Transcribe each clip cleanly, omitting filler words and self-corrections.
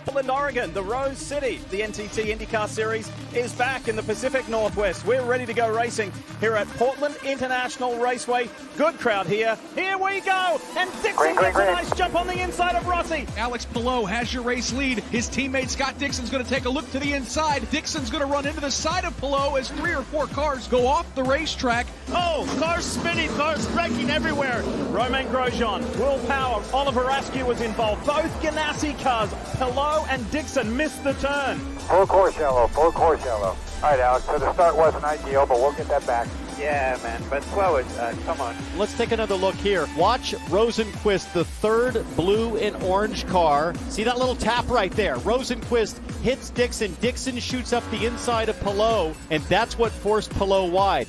Portland, Oregon, the Rose City. The NTT INDYCAR Series is back in the Pacific Northwest. We're ready to go racing here at Portland International Raceway. Good crowd here. Here we go. And Dixon gets a nice jump on the inside of Rossi. Alex Palou has your race lead. His teammate Scott Dixon's going to take a look to the inside. Dixon's going to run into the side of Palou as 3 or 4 cars go off the racetrack. Oh, cars spinning, cars wrecking everywhere. Romain Grosjean, Will Power, Oliver Askew was involved. Both Ganassi cars, Palou and Dixon missed the turn. Full course yellow, full course yellow. All right, Alex, so the start wasn't ideal, but we'll get that back. Yeah, man, but slow it. Come on. Let's take another look here. Watch Rosenquist, the third blue and orange car. See that little tap right there? Rosenquist hits Dixon. Dixon shoots up the inside of Palou, and that's what forced Palou wide.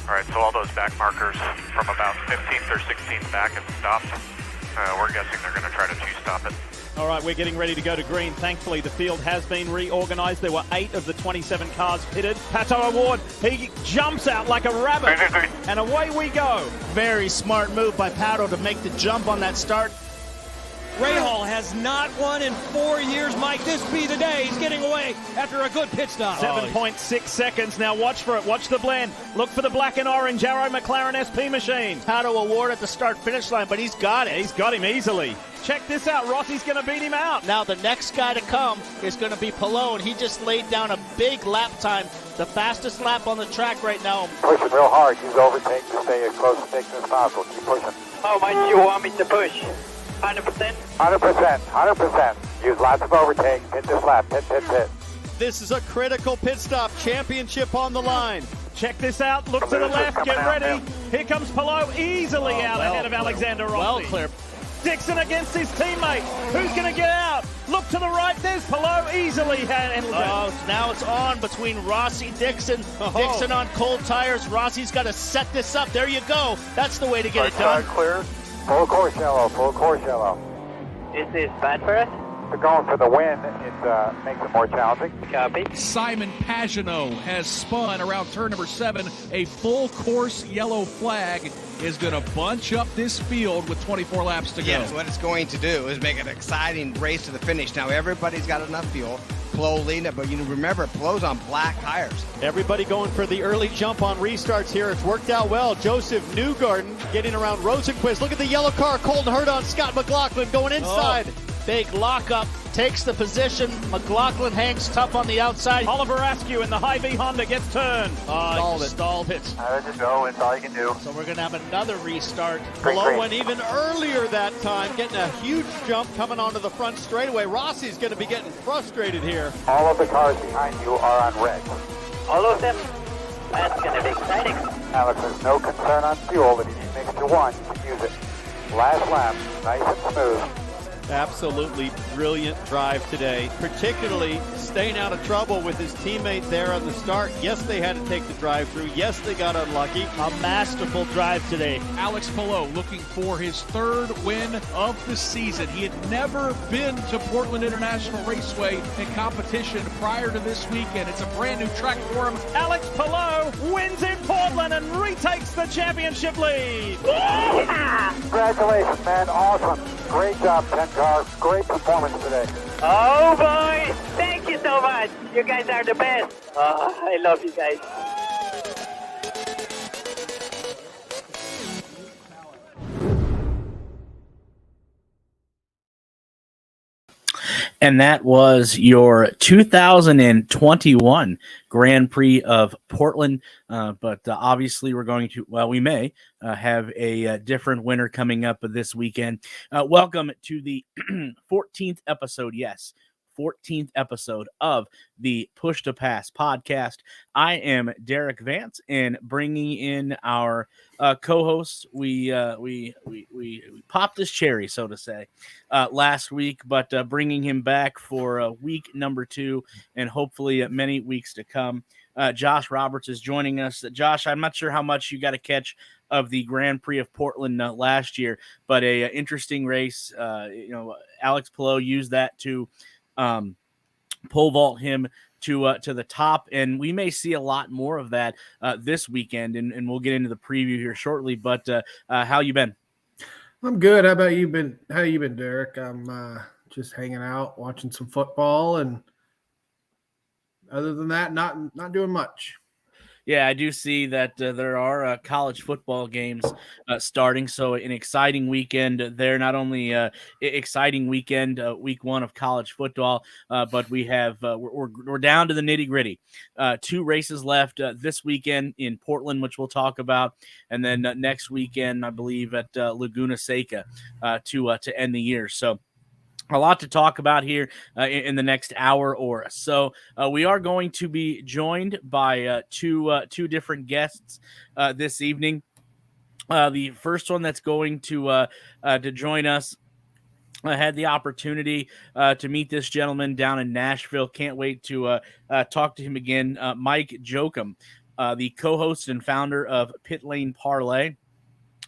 All right, so all those back markers from about 15th or 16th back have stopped. We're guessing they're going to try to two-stop it. All right, we're getting ready to go to green. Thankfully, the field has been reorganized. There were 8 of the 27 cars pitted. Pato Award, he jumps out like a rabbit, and away we go. Very smart move by Pato to make the jump on that start. Rahal has not won in 4 years. Might this be the day? He's getting away after a good pit stop. 7.6 seconds. Now watch for it. Watch the blend. Look for the black and orange Arrow McLaren SP machine. Pato Award at the start-finish line, but he's got it. He's got him easily. Check this out. Rossi's going to beat him out. Now the next guy to come is going to be Palou, and he just laid down a big lap time. The fastest lap on the track right now. Pushing real hard. Use overtake to stay as close to Dixon as possible. Keep pushing. How much you want me to push? 100%? 100%, 100%. Use lots of overtake. Hit this lap. Pit, pit, pit. This is a critical pit stop. Championship on the line. Check this out. Look to the left. Get ready. Here comes Palou easily out ahead of Alexander Rossi. Well clear. Dixon against his teammate. Who's going to get out? Look to the right. There's Palou easily handled. Now it's on between Rossi, Dixon. Dixon on cold tires. Rossi's got to set this up. There you go. That's the way to get it done. Clear. Full course yellow, full course yellow. Is this bad for us? We're going for the win. It makes it more challenging. Copy. Simon Pagenaud has spun around turn number 7. A full course yellow flag is going to bunch up this field with 24 laps to go. Yes, what it's going to do is make an exciting race to the finish. Now everybody's got enough fuel. Palou leading it, but you remember Palou's on black tires. Everybody going for the early jump on restarts here. It's worked out well. Joseph Newgarden getting around Rosenquist. Look at the yellow car. Colton Hurd on Scott McLaughlin going inside. Big lockup, takes the position. McLaughlin hangs tough on the outside. Oliver Askew in the Hy-Vee Honda gets turned. Stalled it. Let it go. It's all you can do. So we're going to have another restart. Green. Palou went even earlier that time, getting a huge jump coming onto the front straightaway. Rossi's going to be getting frustrated here. All of the cars behind you are on red. All of them? That's going to be exciting. Alex, there's no concern on fuel, but if you mix to one, you can use it. Last lap, nice and smooth. Absolutely brilliant drive today, particularly staying out of trouble with his teammate there on the start. Yes, they had to take the drive-through. Yes, they got unlucky. A masterful drive today. Alex Palou looking for his 3rd win of the season. He had never been to Portland International Raceway in competition prior to this weekend. It's a brand new track for him. Alex Palou wins in Portland and retakes the championship lead. Congratulations, man. Awesome. Great job, 10 cars. Great performance today. Oh, boy. Thank you so much. You guys are the best. I love you guys. And that was your 2021 Grand Prix of Portland. But obviously we're going to, we may have a different winner coming up this weekend. Welcome to the 14th episode. Yes, 14th episode of the Push to Pass podcast. I am Derik Vance, and bringing in our co-host, we popped his cherry, so to say, last week, but bringing him back for week number 2 and hopefully many weeks to come. Josh Roberts is joining us. Josh, I'm not sure how much you got to catch of the Grand Prix of Portland last year, but a interesting race. Alex Palou used that to pole vault him to the top, and we may see a lot more of that this weekend, and we'll get into the preview here shortly. But how you been? I'm good. How about you been? How you been, Derik? I'm just hanging out, watching some football, and other than that, not doing much. Yeah, I do see that there are college football games starting. So an exciting weekend there. Not only exciting weekend, week one of college football, but we have we're down to the nitty gritty. 2 races left this weekend in Portland, which we'll talk about, and then next weekend, I believe, at Laguna Seca to end the year. So a lot to talk about here in the next hour or so. We are going to be joined by two different guests this evening. The first one that's going to join us. I had the opportunity to meet this gentleman down in Nashville. Can't wait to talk to him again. Mike Joachim, the co-host and founder of Pit Lane Parley,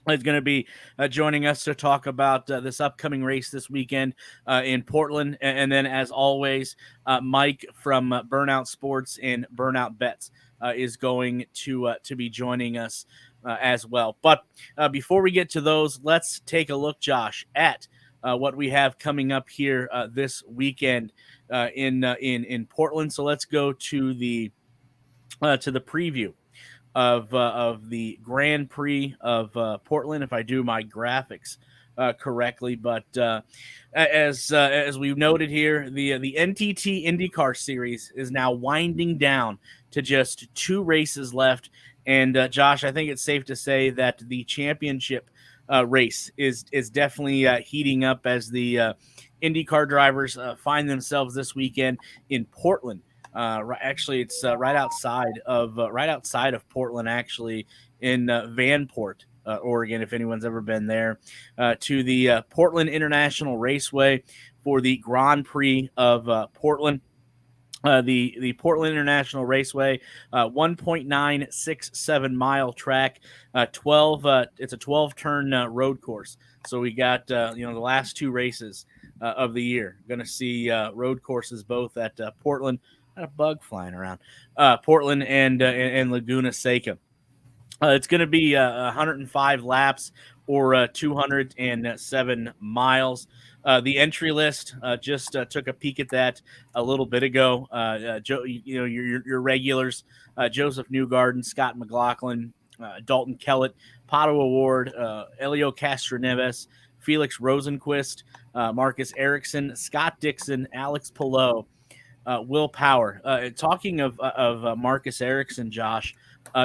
is going to be joining us to talk about this upcoming race this weekend in Portland. And then, as always, Mike from Burnout Sports and Burnout Bets is going to be joining us as well. But before we get to those, let's take a look, Josh, at what we have coming up here this weekend in Portland. So let's go to the preview of the Grand Prix of Portland, if I do my graphics correctly. But as we've noted here, the NTT INDYCAR Series is now winding down to just 2 races left. And Josh, I think it's safe to say that the championship race is definitely heating up as the IndyCar drivers find themselves this weekend in Portland. Actually, it's right outside of Portland, actually, in Vanport, Oregon, if anyone's ever been there, to the Portland International Raceway for the Grand Prix of Portland. The Portland International Raceway, 1.967 mile track, 12. It's a 12-turn road course. So we got the last 2 races of the year. Going to see road courses both at Portland. A bug flying around Portland and Laguna Seca. It's going to be 105 laps or 207 miles. The entry list just took a peek at that a little bit ago. Your regulars: Joseph Newgarden, Scott McLaughlin, Dalton Kellett, Pato Award, Elio Castroneves, Felix Rosenquist, Marcus Ericsson, Scott Dixon, Alex Palou. Will Power. Talking of Marcus Ericsson, Josh,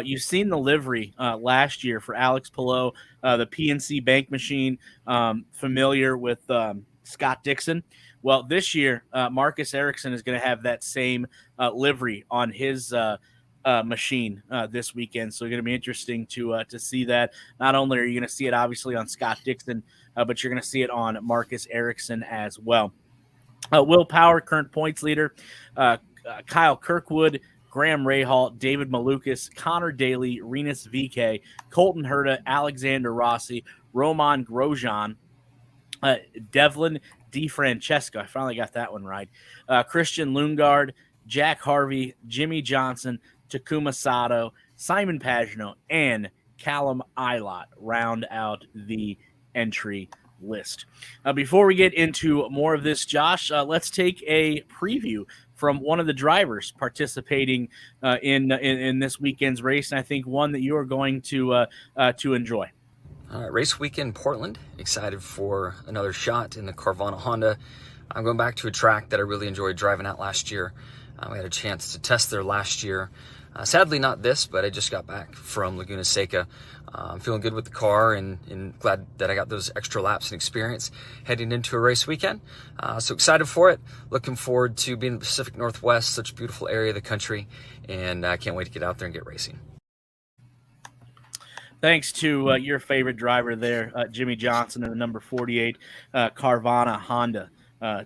you've seen the livery last year for Alex Palou, the PNC Bank Machine, familiar with Scott Dixon. Well, this year, Marcus Ericsson is going to have that same livery on his machine this weekend. So it's going to be interesting to see that. Not only are you going to see it, obviously, on Scott Dixon, but you're going to see it on Marcus Ericsson as well. Will Power, current points leader. Kyle Kirkwood, Graham Rahal, David Malukas, Connor Daly, Renus VK, Colton Herta, Alexander Rossi, Roman Grosjean, Devlin DiFrancesco. I finally got that one right. Christian Lundgaard, Jack Harvey, Jimmy Johnson, Takuma Sato, Simon Pagenaud, and Callum Ilott round out the entry list. Before we get into more of this, Josh, let's take a preview from one of the drivers participating in this weekend's race, and I think one that you are going to enjoy. All right, race weekend Portland. Excited for another shot in the Carvana Honda. I'm going back to a track that I really enjoyed driving at last year. We had a chance to test there last year. Sadly, not this, but I just got back from Laguna Seca. I'm feeling good with the car and glad that I got those extra laps and experience heading into a race weekend. So excited for it. Looking forward to being in the Pacific Northwest, such a beautiful area of the country, and I can't wait to get out there and get racing. Thanks to your favorite driver there, Jimmy Johnson, in the number 48 Carvana Honda.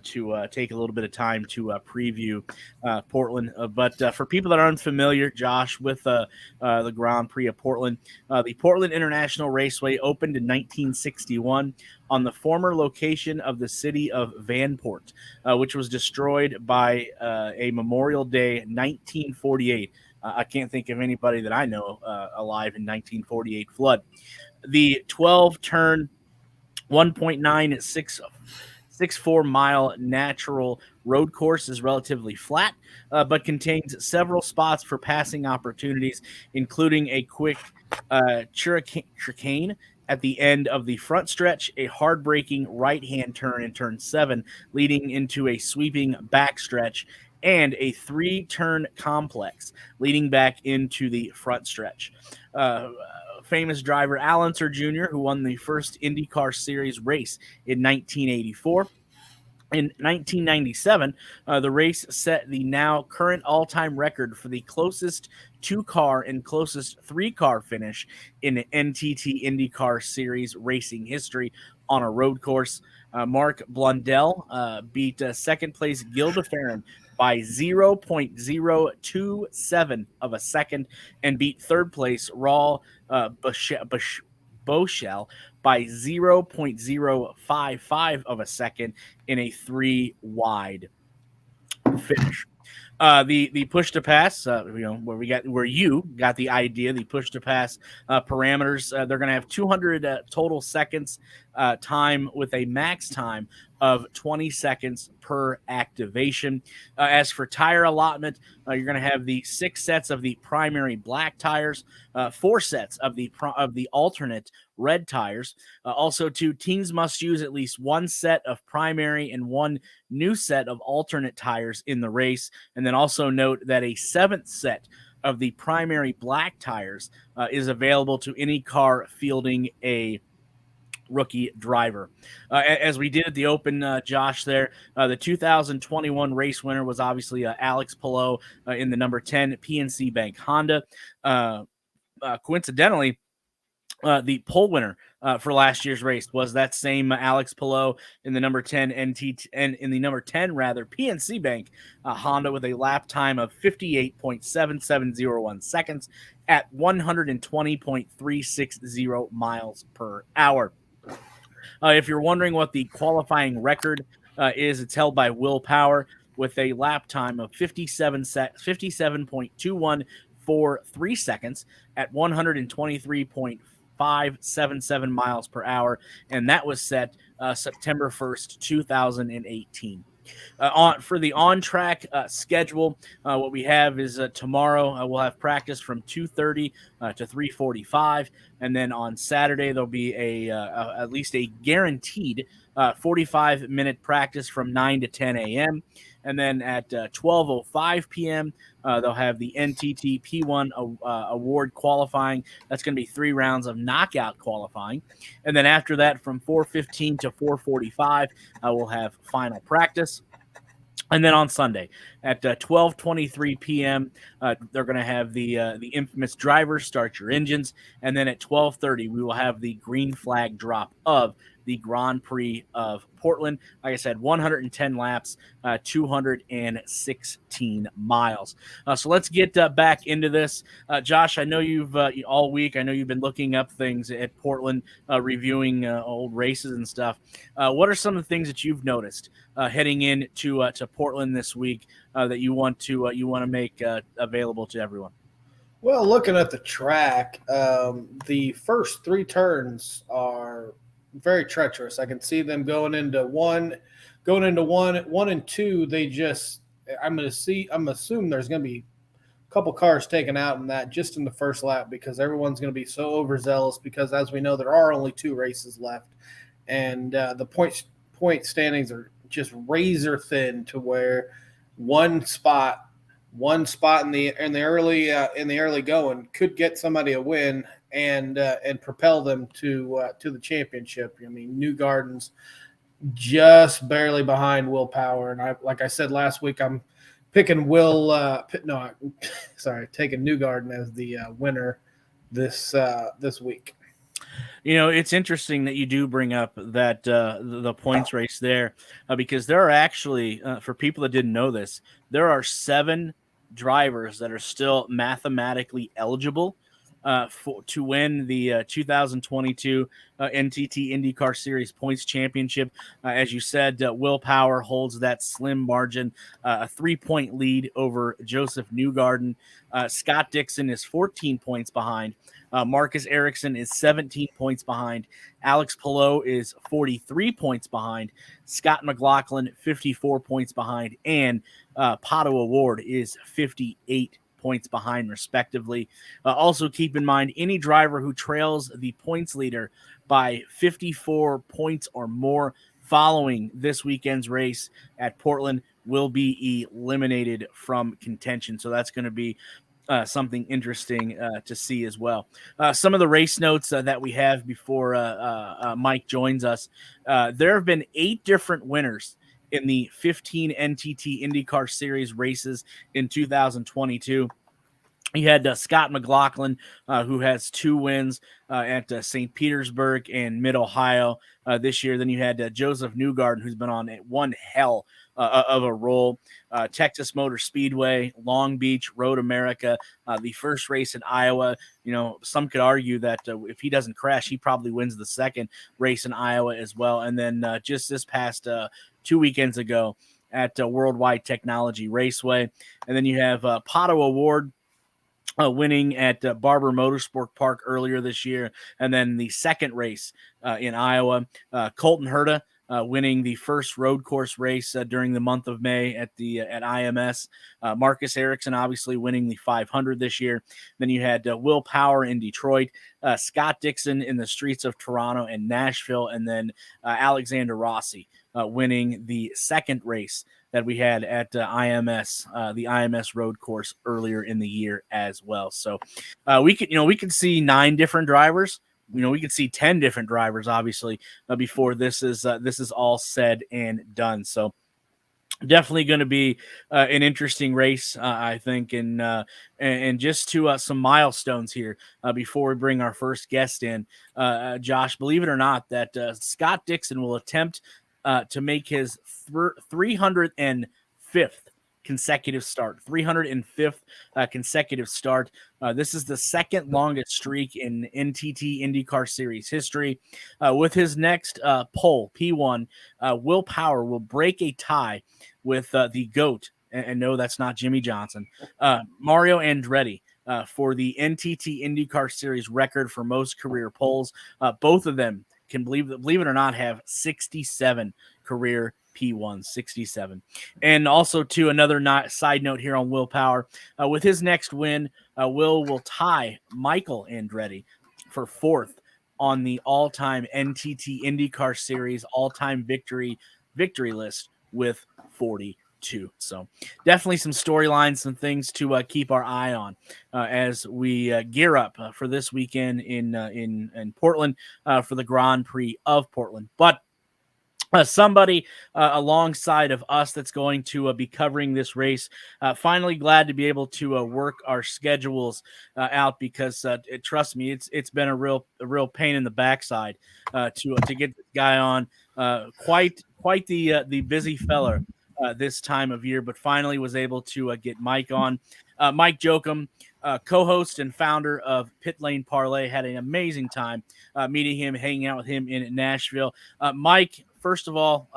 To take a little bit of time to preview Portland. But for people that are unfamiliar, Josh, with the Grand Prix of Portland, the Portland International Raceway opened in 1961 on the former location of the city of Vanport, which was destroyed by a Memorial Day 1948. I can't think of anybody that I know alive in 1948 flood. The 12-turn 1.967 6.4-mile natural road course is relatively flat, but contains several spots for passing opportunities, including a quick chicane at the end of the front stretch, a hard-braking right-hand turn in turn 7, leading into a sweeping back stretch, and a 3-turn complex leading back into the front stretch. Famous driver Al Unser Jr., who won the first IndyCar Series race in 1984. In 1997, the race set the now current all-time record for the closest 2-car and closest 3-car finish in NTT INDYCAR Series racing history on a road course. Mark Blundell beat second-place Gil de Ferran by 0.027 of a second and beat third-place Raul Boschel by 0.055 of a second in a 3-wide finish. The push to pass, where you got the idea, the push to pass parameters, they're going to have 200 total seconds time with a max time of 20 seconds per activation. As for tire allotment, you're going to have the 6 sets of the primary black tires, 4 sets of the alternate red tires. Also, teams must use at least 1 set of primary and 1 new set of alternate tires in the race. And then also note that a 7th set of the primary black tires is available to any car fielding a rookie driver. As we did at the Open, Josh, the 2021 race winner was obviously Alex Palou in the number 10 PNC Bank Honda. Coincidentally, the pole winner for last year's race was that same Alex Palou in the number 10 PNC Bank Honda with a lap time of 58.7701 seconds at 120.360 miles per hour. If you're wondering what the qualifying record is, it's held by Will Power with a lap time of 57.2143 seconds at 123.577 miles per hour, and that was set September 1st, 2018. For the on-track schedule, what we have is tomorrow we'll have practice from 2:30 to 3:45, and then on Saturday there'll be at least a guaranteed 45-minute practice from 9 to 10 a.m. And then at 12:05 p.m., they'll have the NTT P1 award qualifying. That's going to be 3 rounds of knockout qualifying. And then after that, from 4:15 to 4:45, we'll have final practice. And then on Sunday at 12:23 p.m., they're going to have the infamous drivers start your engines. And then at 12:30, we will have the green flag drop of the Grand Prix of Portland. Like I said, 110 laps, 216 miles. So let's get back into this. Josh, I know you've all week, I know you've been looking up things at Portland, reviewing old races and stuff. What are some of the things that you've noticed heading into to Portland this week that you want to make available to everyone? Well, looking at the track, the first 3 turns are very treacherous. I can see them going into one and two. I'm assuming there's going to be a couple cars taken out in that just in the first lap because everyone's going to be so overzealous because, as we know, there are only 2 races left, and the point standings are just razor thin to where one spot in the early going could get somebody a win and propel them to the championship. I mean, Newgarden's just barely behind Will Power, and like I said last week, I'm picking taking Newgarden as the winner this week. You know, it's interesting that you do bring up that the points race there because there are actually, for people that didn't know this, there are 7 drivers that are still mathematically eligible to win the 2022 NTT INDYCAR Series Points Championship. As you said, Will Power holds that slim margin, a 3-point lead over Joseph Newgarden. Scott Dixon is 14 points behind. Marcus Ericsson is 17 points behind. Alex Palou is 43 points behind. Scott McLaughlin, 54 points behind. And Pato Award is 58 points behind, respectively. Also, keep in mind, any driver who trails the points leader by 54 points or more following this weekend's race at Portland will be eliminated from contention. So that's going to be something interesting to see as well. Some of the race notes that we have before Mike joins us. There have been 8 different winners in the 15 NTT INDYCAR Series races in 2022. You had Scott McLaughlin, who has 2 wins at St. Petersburg and Mid-Ohio this year. Then you had Joseph Newgarden, who's been on one hell of a roll. Texas Motor Speedway, Long Beach, Road America, the first race in Iowa. You know, some could argue that if he doesn't crash, he probably wins the second race in Iowa as well. And then just this past 2 weekends ago at Worldwide Technology Raceway. And then you have Pato Award, winning at Barber Motorsport Park earlier this year. And then the second race in Iowa, Colton Herta winning the first road course race during the month of May at IMS. Marcus Ericsson obviously winning the 500 this year. Then you had Will Power in Detroit, Scott Dixon in the streets of Toronto and Nashville, and then Alexander Rossi winning the second race that we had at IMS, the IMS road course earlier in the year as well. So we could see 9 different drivers. We could see 10 different drivers, obviously, before this is all said and done. So definitely going to be an interesting race, I think. And just to some milestones here before we bring our first guest in, Josh, believe it or not, that Scott Dixon will attempt to make his 305th consecutive start. 305th consecutive start. This is the second longest streak in NTT INDYCAR Series history. With his next pole, P1, Will Power will break a tie with the GOAT, and no, that's not Jimmy Johnson, Mario Andretti, for the NTT INDYCAR Series record for most career poles. Both of them can, believe it or not, have 67 career P1, 67. And also, to another side note here on Will Power, with his next win, will tie Michael Andretti for 4th on the all-time NTT INDYCAR Series all-time victory list with 42. So definitely some storylines, some things to keep our eye on as we gear up for this weekend in Portland for the Grand Prix of Portland. But somebody alongside of us that's going to be covering this race. Finally glad to be able to work our schedules out, because trust me, it's been a real pain in the backside to get this guy on. Quite the busy fella this time of year, but finally was able to get Mike on. Mike Joachim, co-host and founder of Pit Lane Parley, had an amazing time meeting him, hanging out with him in Nashville. Mike, first of all,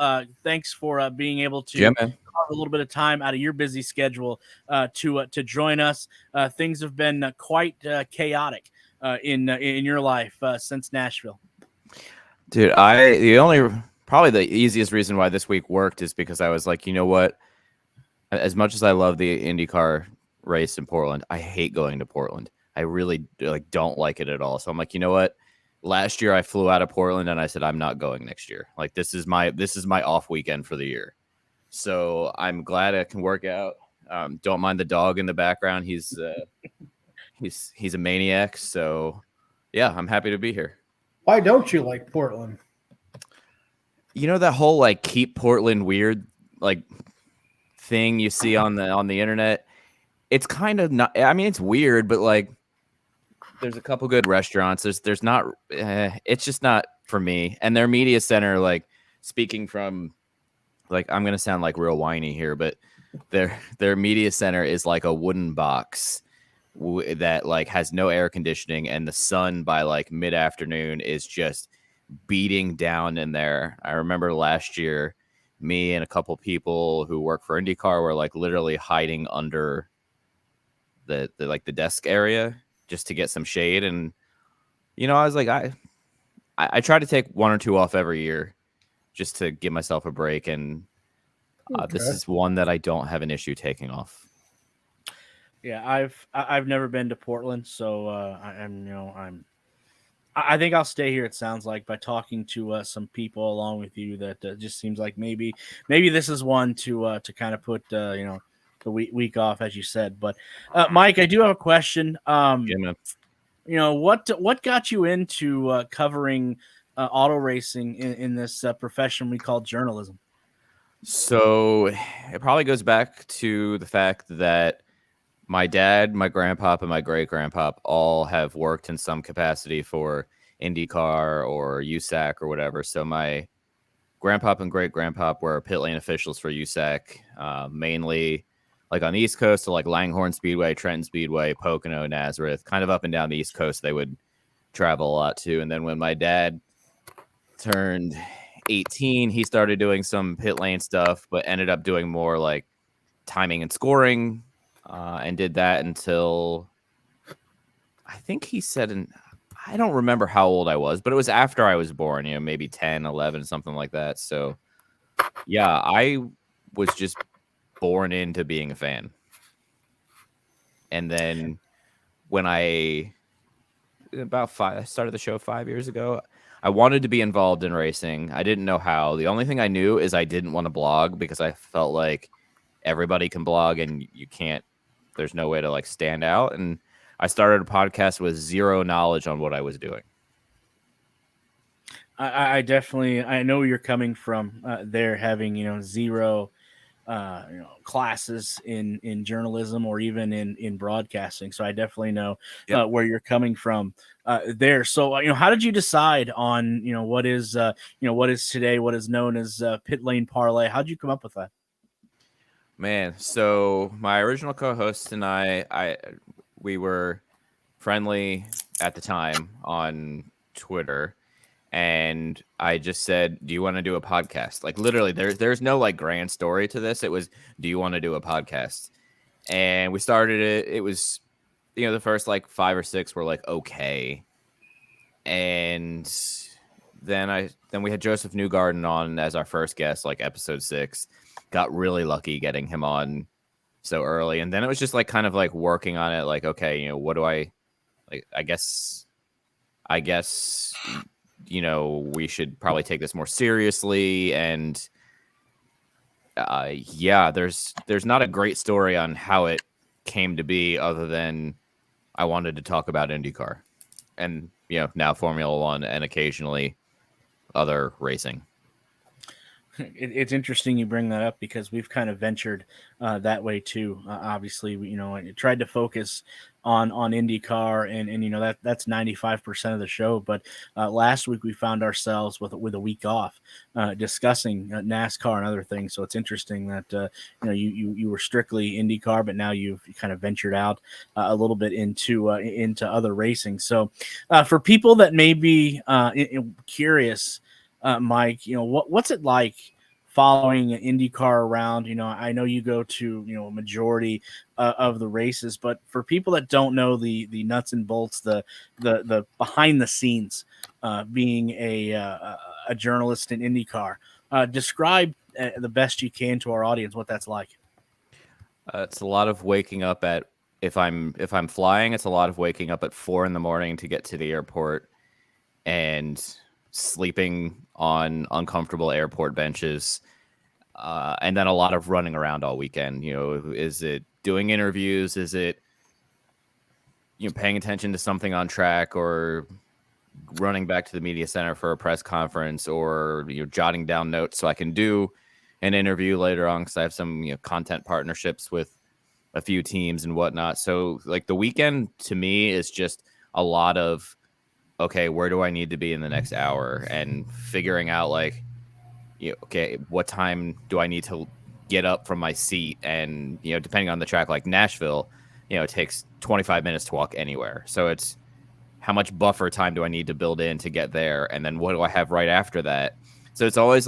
thanks for being able to carve a little bit of time out of your busy schedule to join us. Things have been quite chaotic in your life since Nashville. Dude, probably the easiest reason why this week worked is because I was like, you know what? As much as I love the IndyCar race in Portland, I hate going to Portland. I really don't like it at all. So I'm like, you know what? Last year I flew out of Portland and I said, I'm not going next year. Like, this is my off weekend for the year. So I'm glad it can work out. Don't mind the dog in the background. He's a maniac. So yeah, I'm happy to be here. Why don't you like Portland? You know, that whole keep Portland weird thing you see on the internet. It's kind of not. I mean, it's weird, but there's a couple good restaurants. There's not. It's just not for me. And their media center, speaking from, I'm gonna sound real whiny here, but their media center is like a wooden box that like has no air conditioning, and the sun by like mid-afternoon is just beating down in there. I remember last year, me and a couple people who work for IndyCar were like literally hiding under the like the desk area just to get some shade. And I was like, I try to take 1 or 2 off every year just to give myself a break, and this is one that I don't have an issue taking off. Yeah, I've never been to Portland, so I think I'll stay here. It sounds like by talking to some people along with you that just seems like maybe this is one to kind of put the week off, as you said. But Mike, I do have a question. Man. What got you into covering auto racing in this profession we call journalism? So it probably goes back to the fact that my dad, my grandpop, and my great-grandpop all have worked in some capacity for IndyCar or USAC or whatever. So my grandpop and great-grandpop were pit lane officials for USAC, mainly like on the East Coast, so like Langhorne Speedway, Trenton Speedway, Pocono, Nazareth, kind of up and down the East Coast. They would travel a lot too. And then when my dad turned 18, he started doing some pit lane stuff, but ended up doing more like timing and scoring. And did that until I think he said, I don't remember how old I was, but it was after I was born, maybe 10, 11, something like that. So yeah, I was just born into being a fan. And then when I started the show 5 years ago, I wanted to be involved in racing. I didn't know how. The only thing I knew is I didn't want to blog because I felt like everybody can blog and you can't. There's no way to like stand out. And I started a podcast with zero knowledge on what I was doing. I definitely, I know where you're coming from there, having, zero, classes in journalism or even in broadcasting. So I definitely know where you're coming from there. So, how did you decide on, what is today, what is known as Pit Lane Parley? How'd you come up with that? Man, so my original co-host and we were friendly at the time on Twitter, and I just said, "Do you want to do a podcast?" Like literally, there's no like grand story to this. It was, "Do you want to do a podcast?" And we started it. It was, the first like 5 or 6 were like okay, and then we had Joseph Newgarden on as our first guest, like episode 6. Got really lucky getting him on so early. And then it was just like kind of like working on it. Like, okay, what do I like? I guess, we should probably take this more seriously. And there's not a great story on how it came to be other than I wanted to talk about IndyCar and, now Formula One and occasionally other racing. It's interesting you bring that up because we've kind of ventured that way too. Obviously, I tried to focus on IndyCar and that's 95% of the show. But last week we found ourselves with a week off discussing NASCAR and other things. So it's interesting that you were strictly IndyCar, but now you've kind of ventured out a little bit into other racing. So for people that may be curious. Mike, what's it like following IndyCar around? I know you go to, a majority of the races, but for people that don't know the nuts and bolts, the behind the scenes, being a journalist in IndyCar, describe the best you can to our audience what that's like. It's a lot of waking up if I'm flying, it's a lot of waking up at 4 a.m. to get to the airport and sleeping on uncomfortable airport benches, and then a lot of running around all weekend. Is it doing interviews? Is it paying attention to something on track, or running back to the media center for a press conference, or jotting down notes so I can do an interview later on because I have some content partnerships with a few teams and whatnot. So like the weekend to me is just a lot of, okay, where do I need to be in the next hour, and figuring out like, okay, what time do I need to get up from my seat? And, depending on the track, like Nashville, it takes 25 minutes to walk anywhere. So it's how much buffer time do I need to build in to get there? And then what do I have right after that? So it's always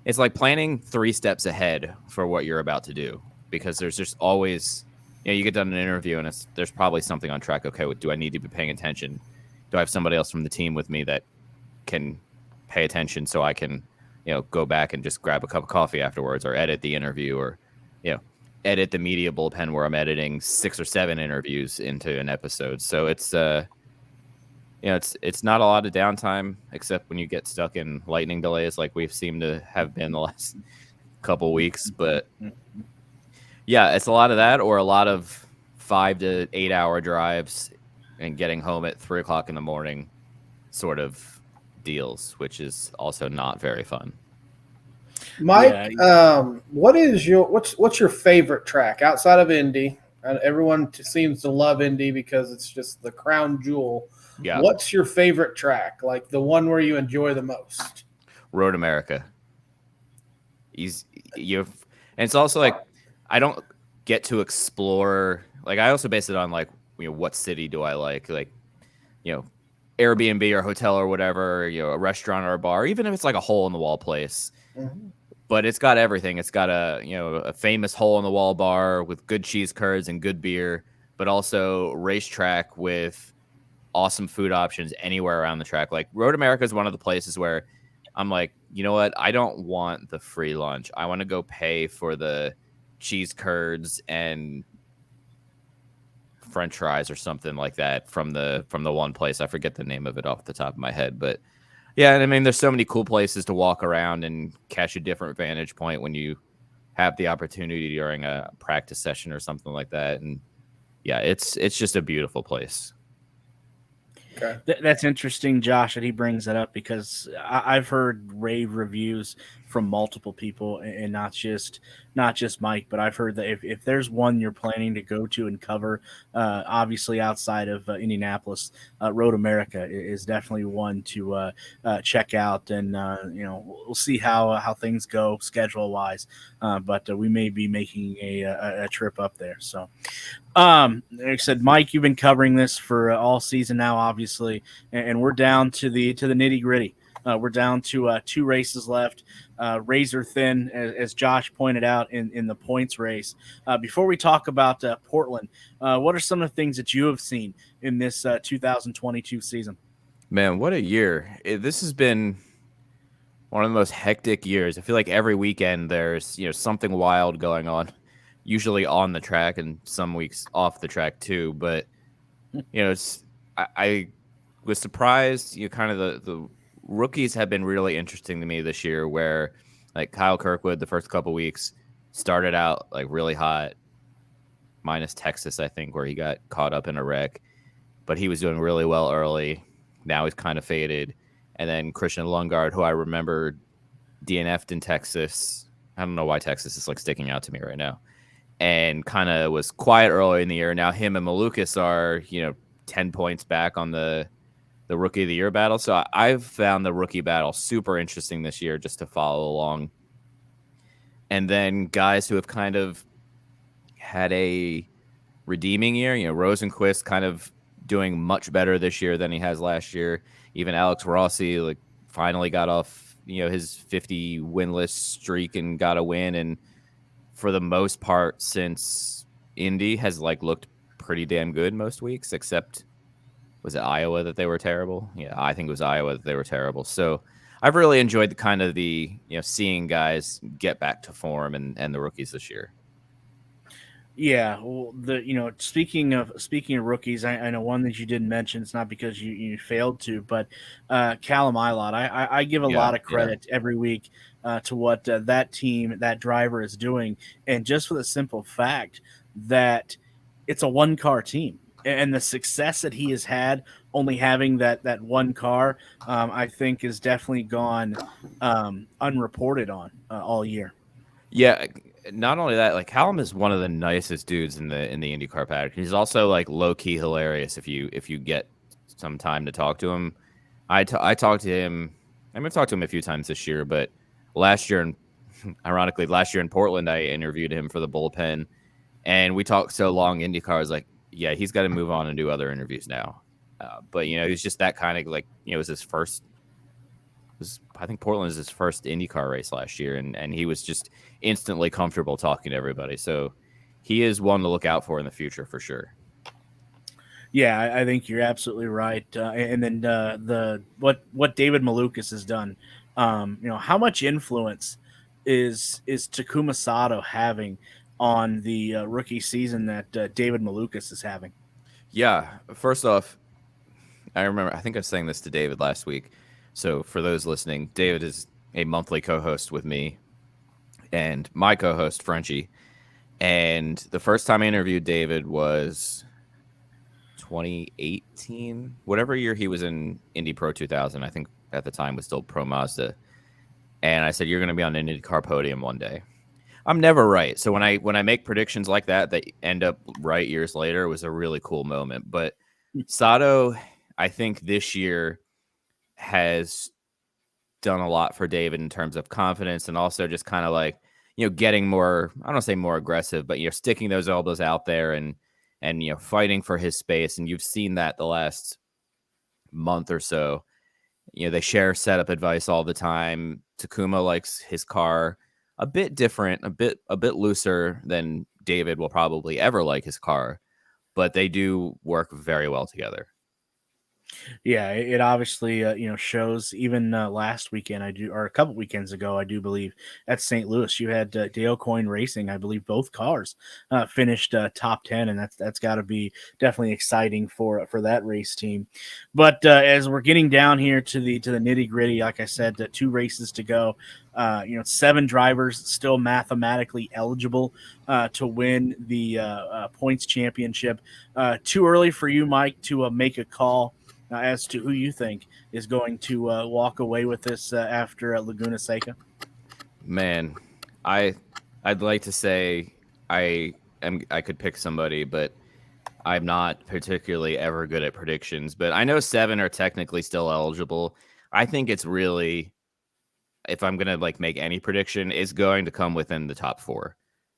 it's like planning 3 steps ahead for what you're about to do, because there's just always, you get done an interview and there's probably something on track. Okay, do I need to be paying attention? Do I have somebody else from the team with me that can pay attention so I can, go back and just grab a cup of coffee afterwards, or edit the interview, or, edit the media bullpen where I'm editing 6 or 7 interviews into an episode. So it's, it's not a lot of downtime, except when you get stuck in lightning delays like we've seemed to have been the last couple weeks. But yeah, it's a lot of that, or a lot of 5 to 8 hour drives and getting home at 3 o'clock in the morning sort of deals, which is also not very fun. Mike, what's your favorite track outside of Indy? Everyone seems to love Indy because it's just the crown jewel. Yeah. What's your favorite track? Like the one where you enjoy the most? Road America. And it's also like, I don't get to explore. Like, I also base it on what city do I like? Airbnb or hotel or whatever, a restaurant or a bar, even if it's like a hole in the wall place. Mm-hmm. But it's got everything. It's got a famous hole in the wall bar with good cheese curds and good beer, but also racetrack with awesome food options anywhere around the track. Like, Road America is one of the places where I'm like, you know what? I don't want the free lunch. I want to go pay for the cheese curds and French fries or something like that from the one place. I forget the name of it off the top of my head, but yeah, I mean, there's so many cool places to walk around and catch a different vantage point when you have the opportunity during a practice session or something like that. And yeah, it's just a beautiful place. Okay. That's interesting, Josh, that he brings that up, because I've heard rave reviews from multiple people, and not just Mike, but I've heard that if there's one you're planning to go to and cover, obviously outside of Indianapolis, Road America is definitely one to check out, and we'll see how things go schedule wise, but we may be making a trip up there. So, like I said, Mike, you've been covering this for all season now, obviously, and we're down to the nitty gritty. We're down to 2 races left, razor thin, as Josh pointed out in the points race. Before we talk about Portland, what are some of the things that you have seen in this 2022 season? Man, what a year. This has been one of the most hectic years. I feel like every weekend there's something wild going on, usually on the track and some weeks off the track too. But I was surprised. Kind of the rookies have been really interesting to me this year, where like Kyle Kirkwood, the first couple weeks started out like really hot, minus Texas, I think, where he got caught up in a wreck, but he was doing really well early. Now he's kind of faded. And then Christian Lundgaard, who I remember DNF'd in Texas. I don't know why Texas is like sticking out to me right now, and kind of was quiet early in the year. Now him and Malukas are, 10 points back on the Rookie of the Year battle. So I've found the rookie battle super interesting this year, just to follow along. And then guys who have kind of had a redeeming year, Rosenquist kind of doing much better this year than he has last year. Even Alex Rossi finally got off, his 50 winless streak and got a win. And for the most part, since Indy has looked pretty damn good most weeks, except was it Iowa that they were terrible? Yeah, I think it was Iowa that they were terrible. So I've really enjoyed the seeing guys get back to form and the rookies this year. Yeah, well, speaking of rookies, I know one that you didn't mention. It's not because you failed to, but Callum Ilott. I give a lot of credit every week to what that team, that driver is doing, and just for the simple fact that it's a one-car team. And the success that he has had only having that one car, I think, is definitely gone unreported on all year. Yeah, not only that, Callum is one of the nicest dudes in the IndyCar paddock. He's also low-key hilarious if you get some time to talk to him. I talked to him. I've talked to him a few times this year, but last year in Portland, I interviewed him for the bullpen, and we talked so long IndyCar. I was like, yeah, he's got to move on and do other interviews now. But he's just that kind of like, it was his first. I think Portland is his first IndyCar race last year, and he was just instantly comfortable talking to everybody. So he is one to look out for in the future for sure. Yeah, I think you're absolutely right. And then what David Malukas has done, how much influence is Takuma Sato having on the rookie season that David Malukas is having? Yeah, first off, I think I was saying this to David last week. So for those listening, David is a monthly co-host with me and my co-host, Frenchie. And the first time I interviewed David was 2018, whatever year he was in Indy Pro 2000. I think at the time was still Pro Mazda. And I said, you're going to be on an IndyCar podium one day. I'm never right. So when I make predictions like that end up right years later, it was a really cool moment. But Sato, I think this year has done a lot for David in terms of confidence and also just kind of like, getting more, I don't say more aggressive, but, sticking those elbows out there and fighting for his space. And you've seen that the last month or so. They share setup advice all the time. Takuma likes his car a bit different, a bit looser than David will probably ever like his car, but they do work very well together. Yeah, it obviously shows. Even last weekend, or a couple weekends ago, I do believe at St. Louis, you had Dale Coyne Racing. I believe both cars finished top 10, and that's got to be definitely exciting for that race team. But as we're getting down here to the nitty gritty, like I said, 2 races to go. 7 drivers still mathematically eligible to win the points championship. Too early for you, Mike, to make a call as to who you think is going to walk away with this after Laguna Seca? Man, I'd like to say I could pick somebody, but I'm not particularly ever good at predictions. But I know 7 are technically still eligible. I think it's really, if I'm gonna make any prediction, it's going to come within the top 4.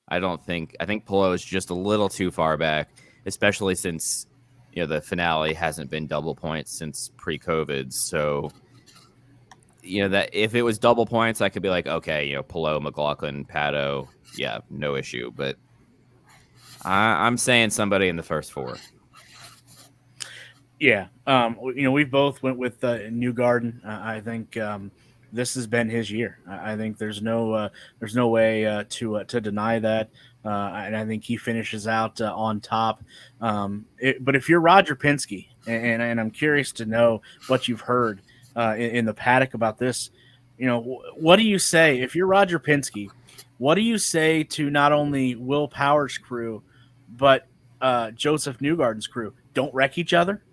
I think Palou is just a little too far back, especially since the finale hasn't been double points since pre-COVID. So, that if it was double points, I could be like, okay, Palou, McLaughlin, Pato, yeah, no issue. But I'm saying somebody in the first 4. Yeah. We both went with Newgarden. I think this has been his year. I think there's no way to deny that. And I think he finishes out on top. But if you're Roger Penske, and I'm curious to know what you've heard in the paddock about this, what do you say if you're Roger Penske? What do you say to not only Will Power's crew, but Joseph Newgarden's crew? Don't wreck each other.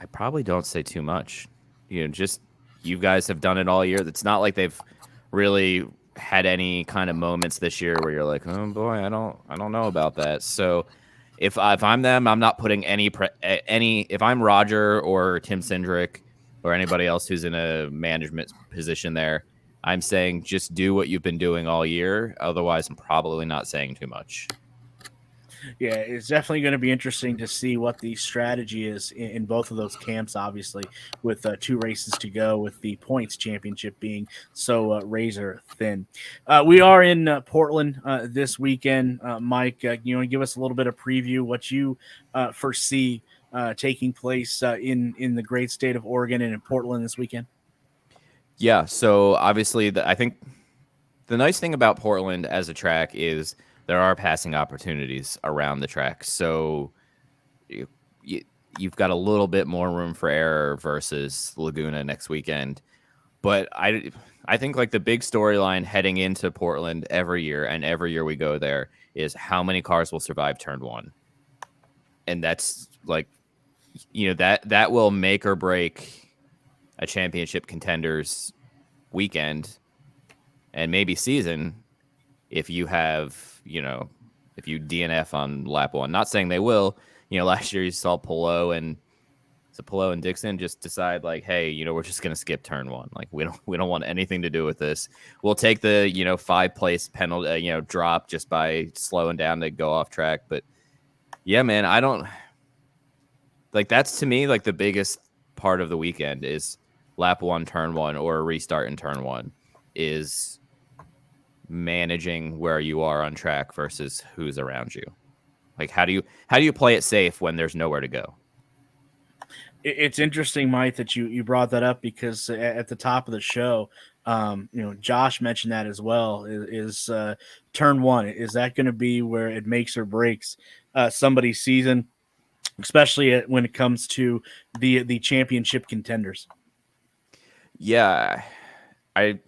I probably don't say too much. Just you guys have done it all year. It's not like they've really had any kind of moments this year where you're like, oh boy, I don't know about that. So if I'm them, I'm not putting any. If I'm Roger or Tim Cindric or anybody else who's in a management position there, I'm saying just do what you've been doing all year. Otherwise, I'm probably not saying too much. Yeah, it's definitely going to be interesting to see what the strategy is in both of those camps, obviously, with 2 races to go, with the points championship being so razor thin. We are in Portland this weekend. Mike, you want to give us a little bit of preview, what you foresee taking place in the great state of Oregon and in Portland this weekend? Yeah, so obviously I think the nice thing about Portland as a track is there are passing opportunities around the track. So you've got a little bit more room for error versus Laguna next weekend. But I think the big storyline heading into Portland every year, and every year we go there, is how many cars will survive turn 1. And that's that will make or break a championship contenders weekend and maybe season if you have, if you DNF on lap 1. Not saying they will. Last year you saw Palou and Dixon just decide hey, we're just going to skip turn 1. We don't want anything to do with this. We'll take the, 5-place penalty, drop just by slowing down to go off track. But Yeah, man. I don't like that's to me like the biggest part of the weekend is lap 1, turn 1, or a restart in turn 1 is managing where you are on track versus who's around you. Like how do you play it safe when there's nowhere to go? It's interesting, Mike, that you brought that up because at the top of the show, Josh mentioned that as well. Is turn 1, is that going to be where it makes or breaks somebody's season, especially when it comes to the championship contenders? Yeah, I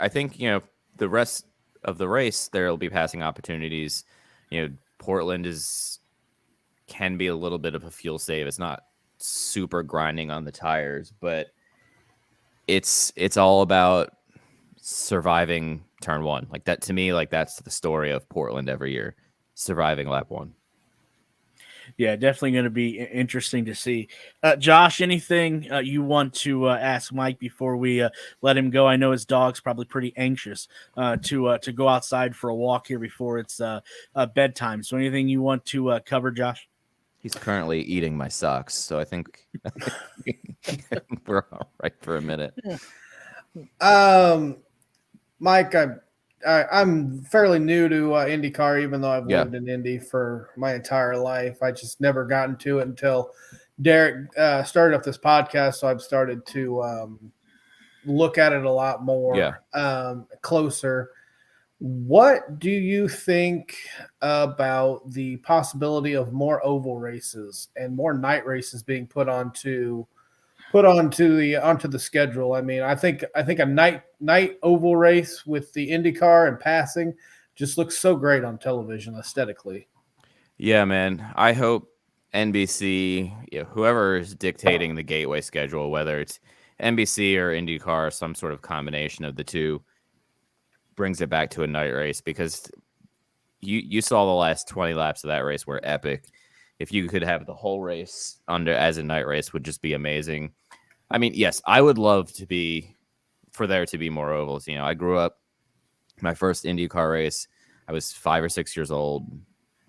think the rest of the race there will be passing opportunities. Portland can be a little bit of a fuel save. It's not super grinding on the tires, but it's all about surviving turn 1. Like that to me, like that's the story of Portland every year, surviving lap 1. Yeah, definitely going to be interesting to see. Josh, anything you want to ask Mike before we let him go? I know his dog's probably pretty anxious to go outside for a walk here before it's bedtime. So anything you want to cover, Josh? He's currently eating my socks, so I think we're all right for a minute. Mike, I'm fairly new to IndyCar, even though I've lived in Indy for my entire life. I just never got into it until Derik started up this podcast, so I've started to look at it a lot more closer. What do you think about the possibility of more oval races and more night races being put onto the schedule? I mean, I think a night oval race with the IndyCar and passing just looks so great on television aesthetically. Yeah, man. I hope NBC, whoever is dictating the gateway schedule, whether it's NBC or IndyCar, some sort of combination of the two, brings it back to a night race, because you saw the last 20 laps of that race were epic. If you could have the whole race as a night race, would just be amazing. I mean, yes, I would love for there to be more ovals. I grew up, my first IndyCar race, I was 5 or 6 years old,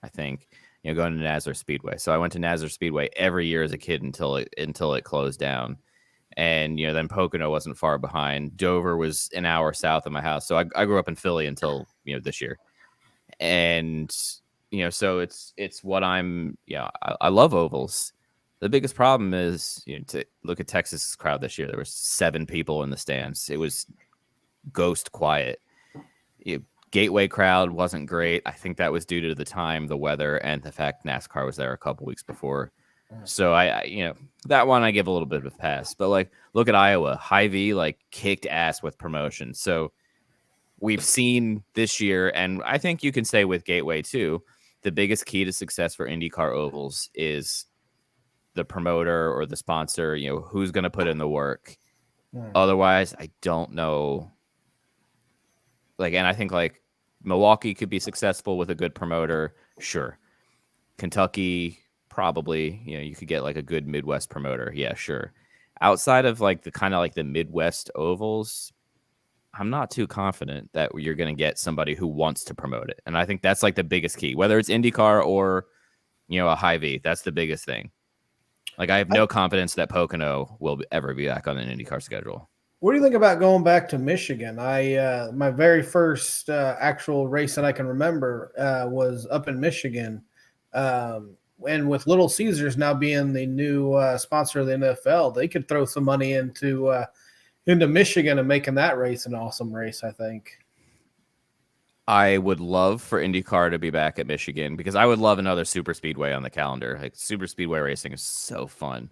I think, going to Nazareth Speedway. So I went to Nazareth Speedway every year as a kid until it closed down. And, then Pocono wasn't far behind. Dover was an hour south of my house. So I grew up in Philly until, this year. And, so it's what I love ovals. The biggest problem is, to look at Texas's crowd this year. There were 7 people in the stands. It was ghost quiet. Gateway crowd wasn't great. I think that was due to the time, the weather, and the fact NASCAR was there a couple weeks before. So I that one I give a little bit of a pass. But look at Iowa. Hy-Vee kicked ass with promotion. So we've seen this year, and I think you can say with Gateway too, the biggest key to success for IndyCar ovals is the promoter or the sponsor, who's going to put in the work. Otherwise, I don't know. And I think Milwaukee could be successful with a good promoter. Sure. Kentucky, probably, you could get a good Midwest promoter. Yeah, sure. Outside of the kind of the Midwest ovals, I'm not too confident that you're going to get somebody who wants to promote it. And I think that's the biggest key, whether it's IndyCar or, a Hy-Vee. That's the biggest thing. I have no confidence that Pocono will ever be back on an IndyCar schedule. What do you think about going back to Michigan? My very first actual race that I can remember was up in Michigan. And with Little Caesars now being the new sponsor of the NFL, they could throw some money into Michigan and making that race an awesome race, I think. I would love for IndyCar to be back at Michigan, because I would love another super speedway on the calendar. Super speedway racing is so fun.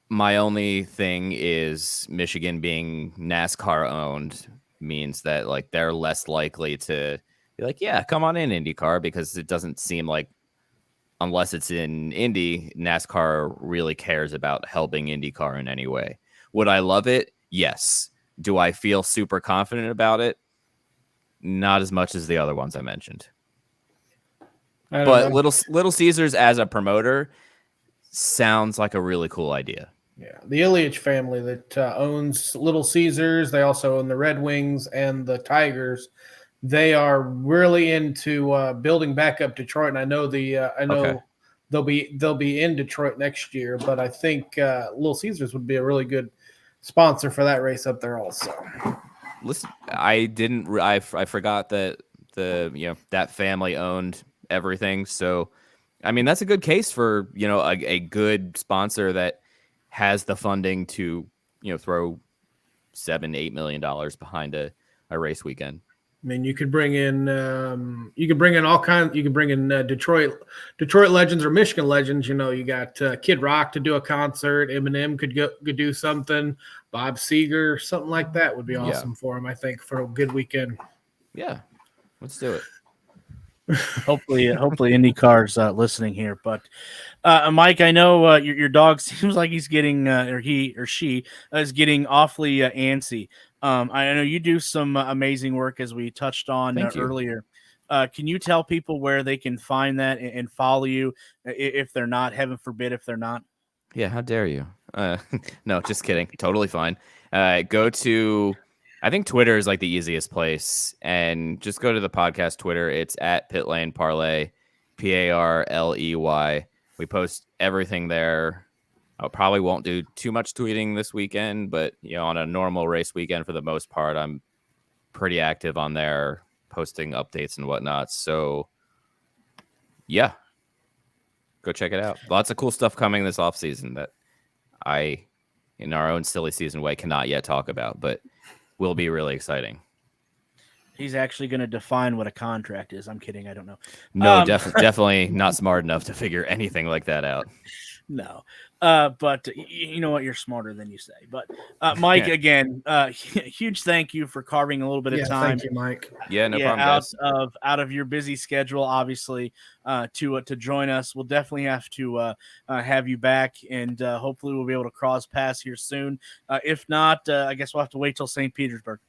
My only thing is Michigan being NASCAR owned means that they're less likely to be yeah, come on in IndyCar, because it doesn't seem unless it's in Indy, NASCAR really cares about helping IndyCar in any way. Would I love it? Yes. Do I feel super confident about it? Not as much as the other ones I mentioned. But Little Caesars as a promoter sounds like a really cool idea. Yeah, the Ilyich family that owns Little Caesars. They also own the Red Wings and the Tigers. they are really into building back up Detroit, and I know Okay. they'll be in Detroit next year. But I think Little Caesars would be a really good sponsor for that race up there also. Listen, I forgot that that family owned everything. So, I mean, that's a good case for, a good sponsor that has the funding to, throw $7-8 million behind a race weekend. I mean, you could bring in all kinds. You could bring in Detroit legends or Michigan legends. You got Kid Rock to do a concert. Eminem could do something. Bob Seger, something like that would be awesome for him. I think for a good weekend. Yeah, let's do it. Hopefully IndyCar's listening here. But Mike, I know your dog seems like he's getting, or he or she is getting awfully antsy. I know you do some amazing work, as we touched on earlier. Can you tell people where they can find that and follow you if they're not, heaven forbid, if they're not? Yeah, how dare you? No, just kidding. Totally fine. Go to, I think Twitter is like the easiest place, and just go to the podcast Twitter. It's at Pit Lane Parley, Parley. We post everything there. I probably won't do too much tweeting this weekend, but on a normal race weekend, for the most part, I'm pretty active on there, posting updates and whatnot. So, yeah, go check it out. Lots of cool stuff coming this off season that I, in our own silly season way, cannot yet talk about, but will be really exciting. He's actually going to define what a contract is. I'm kidding. I don't know. No, definitely not smart enough to figure anything like that out. No, but you know what? You're smarter than you say. But Mike, again, huge thank you for carving a little bit of time. Thank you, Mike. Yeah, no problem, guys. Out of your busy schedule, obviously, to join us. We'll definitely have to have you back, and hopefully we'll be able to cross paths here soon. If not, I guess we'll have to wait till St. Petersburg.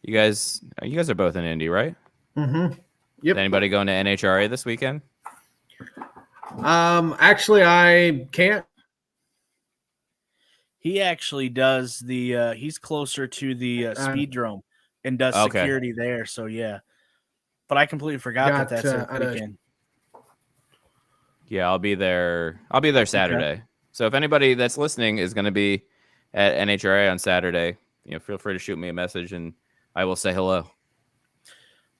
You guys are both in Indy, right? Mm-hmm. Yep. Is anybody going to NHRA this weekend? Actually, I can't. He actually does the. He's closer to the Speedrome and does security there. So yeah, but I completely forgot that's this weekend. Yeah, I'll be there. I'll be there Saturday. Okay. So if anybody that's listening is going to be at NHRA on Saturday, feel free to shoot me a message and I will say hello.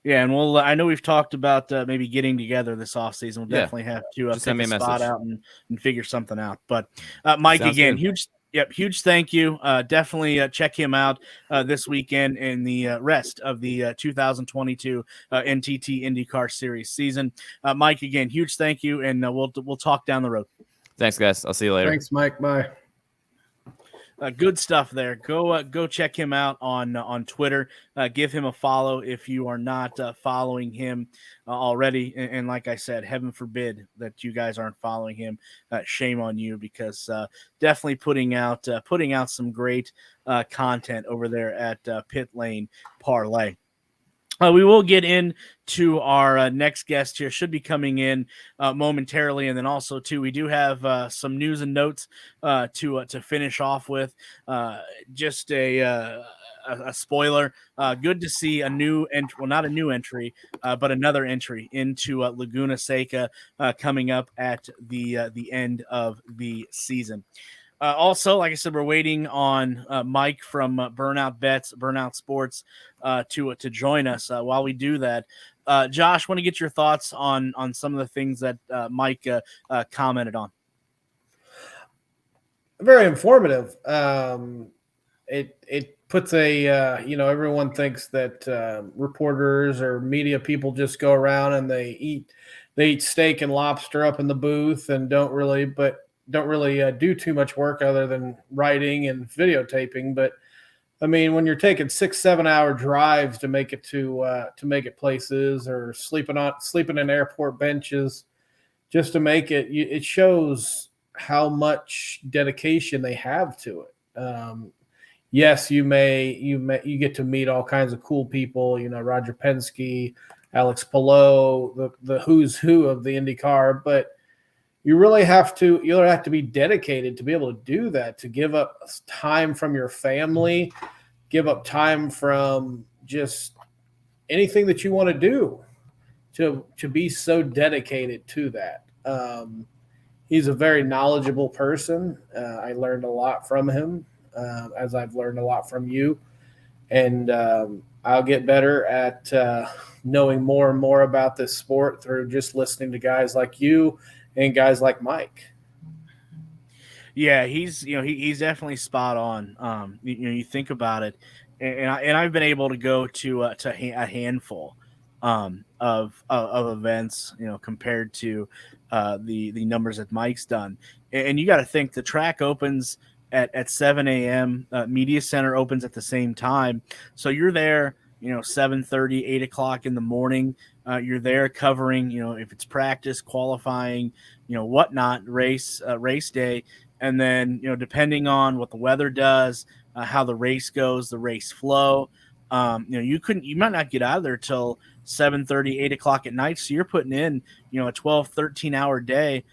Yeah, and we'll. I know we've talked about maybe getting together this offseason. We'll definitely have to send me a spot message out and figure something out. But Mike, Sounds again, good. huge thank you. Definitely check him out this weekend in the rest of the 2022 NTT INDYCAR Series season. Mike, again, huge thank you, and we'll talk down the road. Thanks, guys. I'll see you later. Thanks, Mike. Bye. Good stuff there. Go check him out on Twitter. Give him a follow if you are not following him already. And like I said, heaven forbid that you guys aren't following him. Shame on you, because definitely putting out some great content over there at Pit Lane Parley. We will get into our next guest here. Should be coming in momentarily, and then also too, we do have some news and notes to finish off with. Just a spoiler. Good to see a new entry. Well, not a new entry, but another entry into Laguna Seca coming up at the end of the season. Also, like I said, we're waiting on Mike from Burnout Sports to join us. While we do that, Josh, want to get your thoughts on some of the things that Mike commented on. Very informative. It puts everyone thinks that reporters or media people just go around and they eat steak and lobster up in the booth and don't really do too much work other than writing and videotaping. But I mean, when you're taking 6-7 hour drives to make it to make it places, or sleeping in airport benches just to make it, it shows how much dedication they have to it. Yes, you get to meet all kinds of cool people, Roger Penske, Alex Palou, the who's who of the IndyCar, but you really have to be dedicated to be able to do that, to give up time from your family, give up time from just anything that you want to do to be so dedicated to that. He's a very knowledgeable person. I learned a lot from him, as I've learned a lot from you. And I'll get better at knowing more and more about this sport through just listening to guys like you and guys like Mike. Yeah, he's definitely spot on. You think about it, and I've been able to go to a handful of events, compared to the numbers that Mike's done. And you got to think the track opens at 7 a.m. Media Center opens at the same time, so you're there, 7:30, 8 o'clock in the morning. You're there covering, if it's practice, qualifying, whatnot, race day. And then, depending on what the weather does, how the race goes, the race flow, you might not get out of there till 7:30, 8 o'clock at night. So you're putting in, a 12, 13 hour day,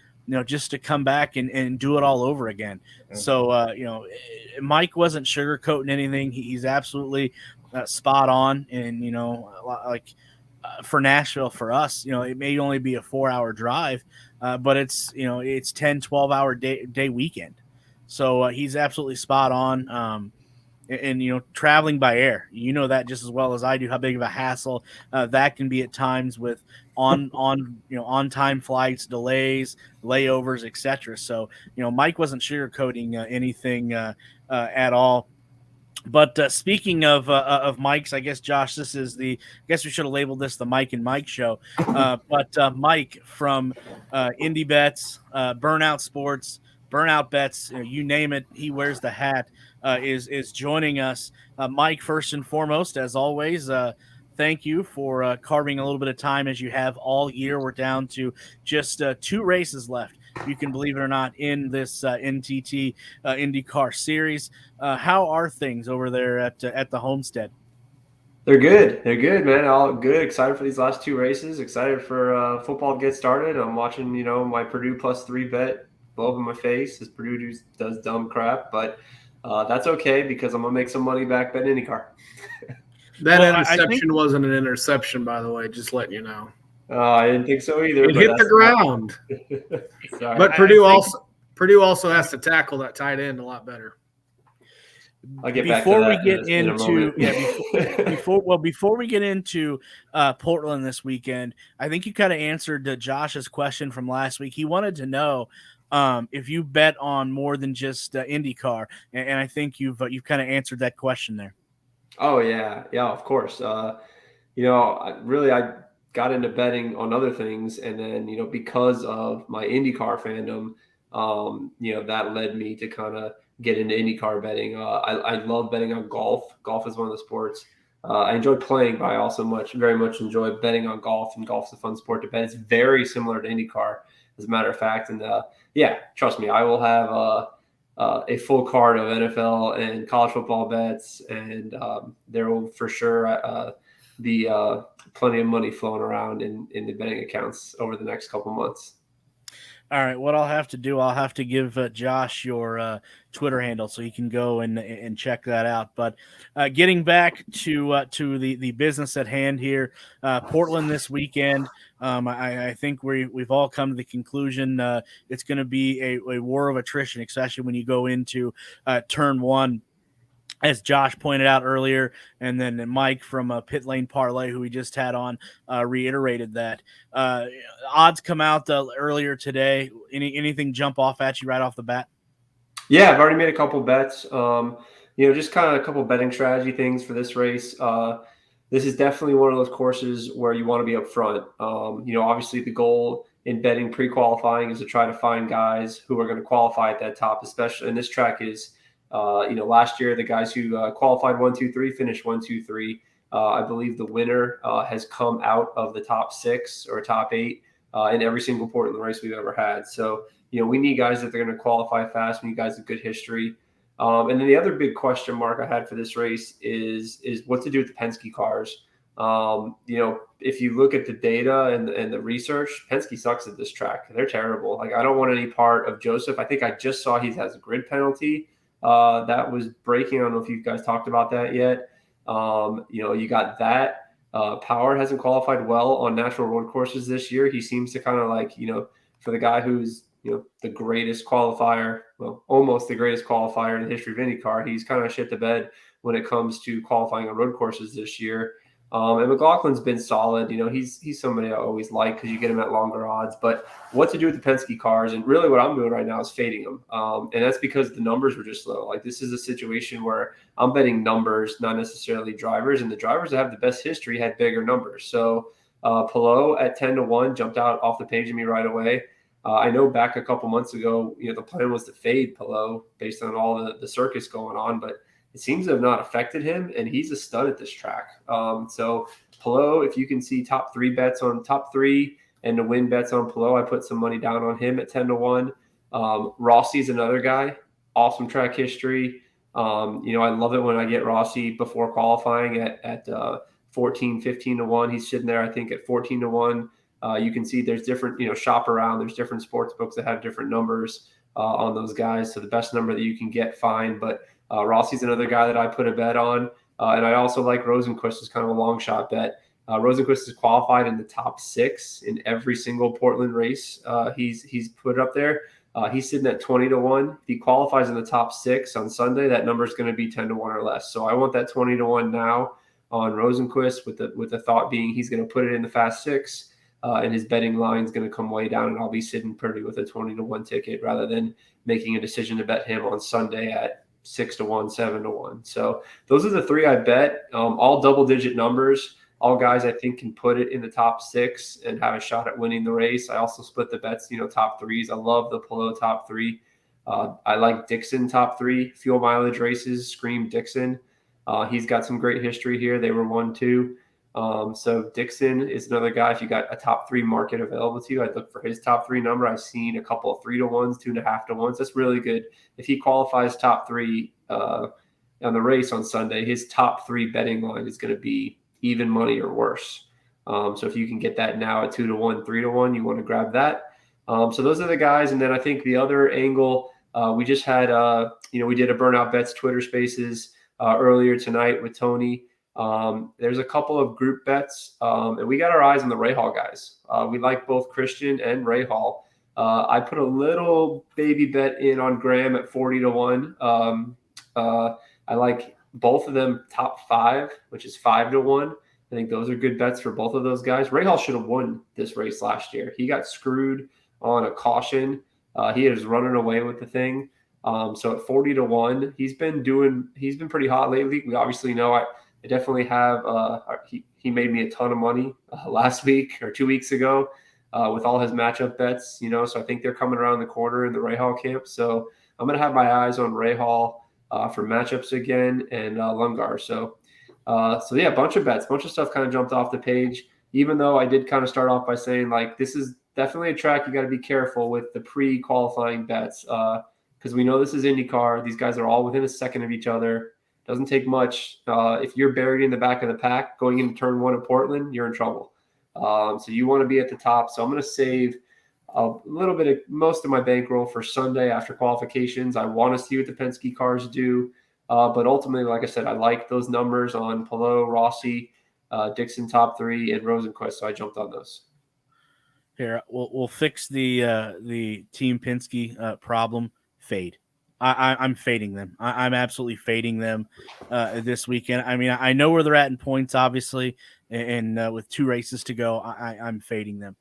just to come back and do it all over again. Mm-hmm. So, Mike wasn't sugarcoating anything. He's absolutely spot on. And, for Nashville, for us, it may only be a 4-hour drive, but it's 10, 12-hour day weekend. So he's absolutely spot on. And traveling by air, that just as well as I do, how big of a hassle that can be at times with on time flights, delays, layovers, etc. So Mike wasn't sugarcoating anything at all. But speaking of Mike's, I guess, Josh, I guess we should have labeled this the Mike and Mike show. But Mike from Indy Bets, Burnout Sports, Burnout Bets, you name it, he wears the hat, is joining us. Mike, first and foremost, as always, thank you for carving a little bit of time as you have all year. We're down to just 2 races left, you can believe it or not, in this NTT INDYCAR Series. How are things over there at the homestead? They're good. They're good, man. All good. Excited for these last 2 races. Excited for football to get started. I'm watching, my Purdue +3 bet blow up in my face as Purdue does dumb crap, but that's okay because I'm gonna make some money back betting IndyCar. That interception wasn't an interception, by the way. Just letting you know. I didn't think so either. It hit the ground. But Purdue also has to tackle that tight end a lot better. I'll get before we get into before we get into Portland this weekend, I think you kind of answered Josh's question from last week. He wanted to know if you bet on more than just IndyCar, and I think you've kind of answered that question there. Oh yeah, of course. I got into betting on other things, and then because of my IndyCar fandom, that led me to kind of get into IndyCar betting. I love betting on golf. Golf is one of the sports I enjoy playing, but I also very much enjoy betting on golf, and golf's a fun sport to bet. It's very similar to IndyCar, as a matter of fact. And trust me, I will have a full card of NFL and college football bets, and there will for sure be plenty of money flowing around in the betting accounts over the next couple months. All right, what I'll have to do, I'll have to give Josh your Twitter handle so he can go and check that out. But getting back to the business at hand here, Portland this weekend, I think we've all come to the conclusion it's going to be a war of attrition, especially when you go into turn 1. As Josh pointed out earlier, and then Mike from Pit Lane Parley, who we just had on, reiterated that. Odds come out earlier today. Anything jump off at you right off the bat? Yeah, I've already made a couple bets. Just kind of a couple betting strategy things for this race. This is definitely one of those courses where you want to be up front. Obviously the goal in betting pre-qualifying is to try to find guys who are going to qualify at that top, especially, and this track is last year, the guys who qualified 1, 2, 3 finished 1, 2, 3. I believe the winner has come out of the top 6 or top 8 in every single Portland race we've ever had. So, we need guys that they're going to qualify fast. We need guys with good history. And then the other big question mark I had for this race is what to do with the Penske cars. If you look at the data and the research, Penske sucks at this track. They're terrible. Like, I don't want any part of Joseph. I think I just saw he has a grid penalty. That was breaking. I don't know if you guys talked about that yet. You got that. Power hasn't qualified well on natural road courses this year. He seems to kind of like, for the guy who's, the greatest qualifier, well, almost the greatest qualifier in the history of IndyCar, he's kind of shit the bed when it comes to qualifying on road courses this year. And McLaughlin's been solid. He's somebody I always like because you get him at longer odds. But what to do with the Penske cars, and really what I'm doing right now is fading them. And that's because the numbers were just low. Like, this is a situation where I'm betting numbers, not necessarily drivers. And the drivers that have the best history had bigger numbers. So Palou at 10-1 jumped out off the page of me right away. I know back a couple months ago, the plan was to fade Palou based on all the circus going on, but it seems to have not affected him, and he's a stud at this track. So Palou, if you can see top three and to win bets on Palou, I put some money down on him at 10-1. Rossi's another guy, awesome track history. I love it when I get Rossi before qualifying at 14, 15-1. He's sitting there, I think, at 14-1. You can see there's different, shop around. There's different sports books that have different numbers on those guys. So the best number that you can get, fine. But Rossi's another guy that I put a bet on. And I also like Rosenquist as kind of a long shot bet. Rosenquist is qualified in the top 6 in every single Portland race. He's put up there. He's sitting at 20-1. If he qualifies in the top 6 on Sunday, that number is going to be 10-1 or less. So I want that 20-1 now on Rosenquist with the thought being he's going to put it in the fast 6. And his betting line is going to come way down, and I'll be sitting pretty with a 20-1 ticket rather than making a decision to bet him on Sunday at 6-1, 7-1. So those are the 3 I bet, all double-digit numbers. All guys I think can put it in the top 6 and have a shot at winning the race. I also split the bets, top 3s. I love the Palou top 3. I like Dixon top 3. Fuel mileage races, scream Dixon. He's got some great history here. They were 1-2. So Dixon is another guy. If you got a top 3 market available to you, I'd look for his top 3 number. I've seen a couple of 3-1s, 2.5-1s. That's really good. If he qualifies top 3 on the race on Sunday, his top 3 betting line is going to be even money or worse. So if you can get that now at 2-1, 3-1, you want to grab that. So those are the guys. And then I think the other angle, we just had, we did a Burnout Bets Twitter Spaces earlier tonight with Tony. There's a couple of group bets, and we got our eyes on the Rahal guys. We like both Christian and Rahal. I put a little baby bet in on Graham at 40-1. I like both of them top 5, which is 5-1. I think those are good bets for both of those guys. Rahal should have won this race last year. He got screwed on a caution. He is running away with the thing. So at 40-1, he's been pretty hot lately. We obviously know I definitely have. He made me a ton of money last week or 2 weeks ago with all his matchup bets. So I think they're coming around the corner in the Rahal camp. So I'm gonna have my eyes on Rahal for matchups again and Lungar. So yeah, bunch of bets, bunch of stuff kind of jumped off the page. Even though I did kind of start off by saying like this is definitely a track you got to be careful with the pre-qualifying bets because we know this is IndyCar. These guys are all within a second of each other. Doesn't take much. If you're buried in the back of the pack going into turn 1 at Portland, you're in trouble. So you want to be at the top. So I'm going to save a little bit of most of my bankroll for Sunday after qualifications. I want to see what the Penske cars do. But ultimately, like I said, I like those numbers on Palou, Rossi, Dixon top 3, and Rosenquist. So I jumped on those. Here, we'll fix the Team Penske problem. Fade. I'm fading them. I'm absolutely fading them this weekend. I mean, I know where they're at in points, obviously, and with 2 races to go, I'm fading them.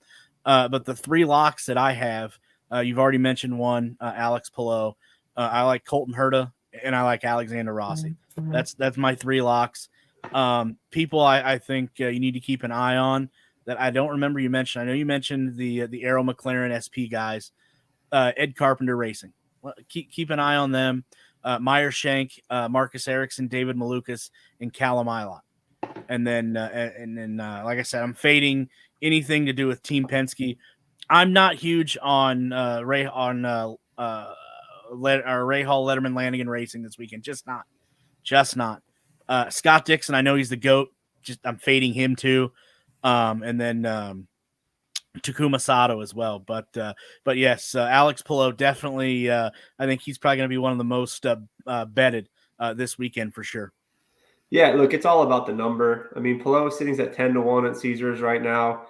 But the 3 locks that I have, you've already mentioned one, Alex Palou. I like Colton Herta, and I like Alexander Rossi. That's my 3 locks. People I think you need to keep an eye on that I don't remember you mentioned. I know you mentioned the Arrow McLaren SP guys, Ed Carpenter Racing. Keep an eye on them. Meyer Shank, Marcus Ericsson, David Malukas, and Callum Ilott. And then, like I said, I'm fading anything to do with Team Penske. I'm not huge on Rahal, Letterman, Lanigan Racing this weekend. Just not. Scott Dixon, I know he's the GOAT. I'm fading him too. And then Takuma Sato as well. But yes, Alex Palou definitely. I think he's probably going to be one of the most betted this weekend for sure. Yeah, look, it's all about the number. I mean, Palou sitting at 10-1 at Caesars right now.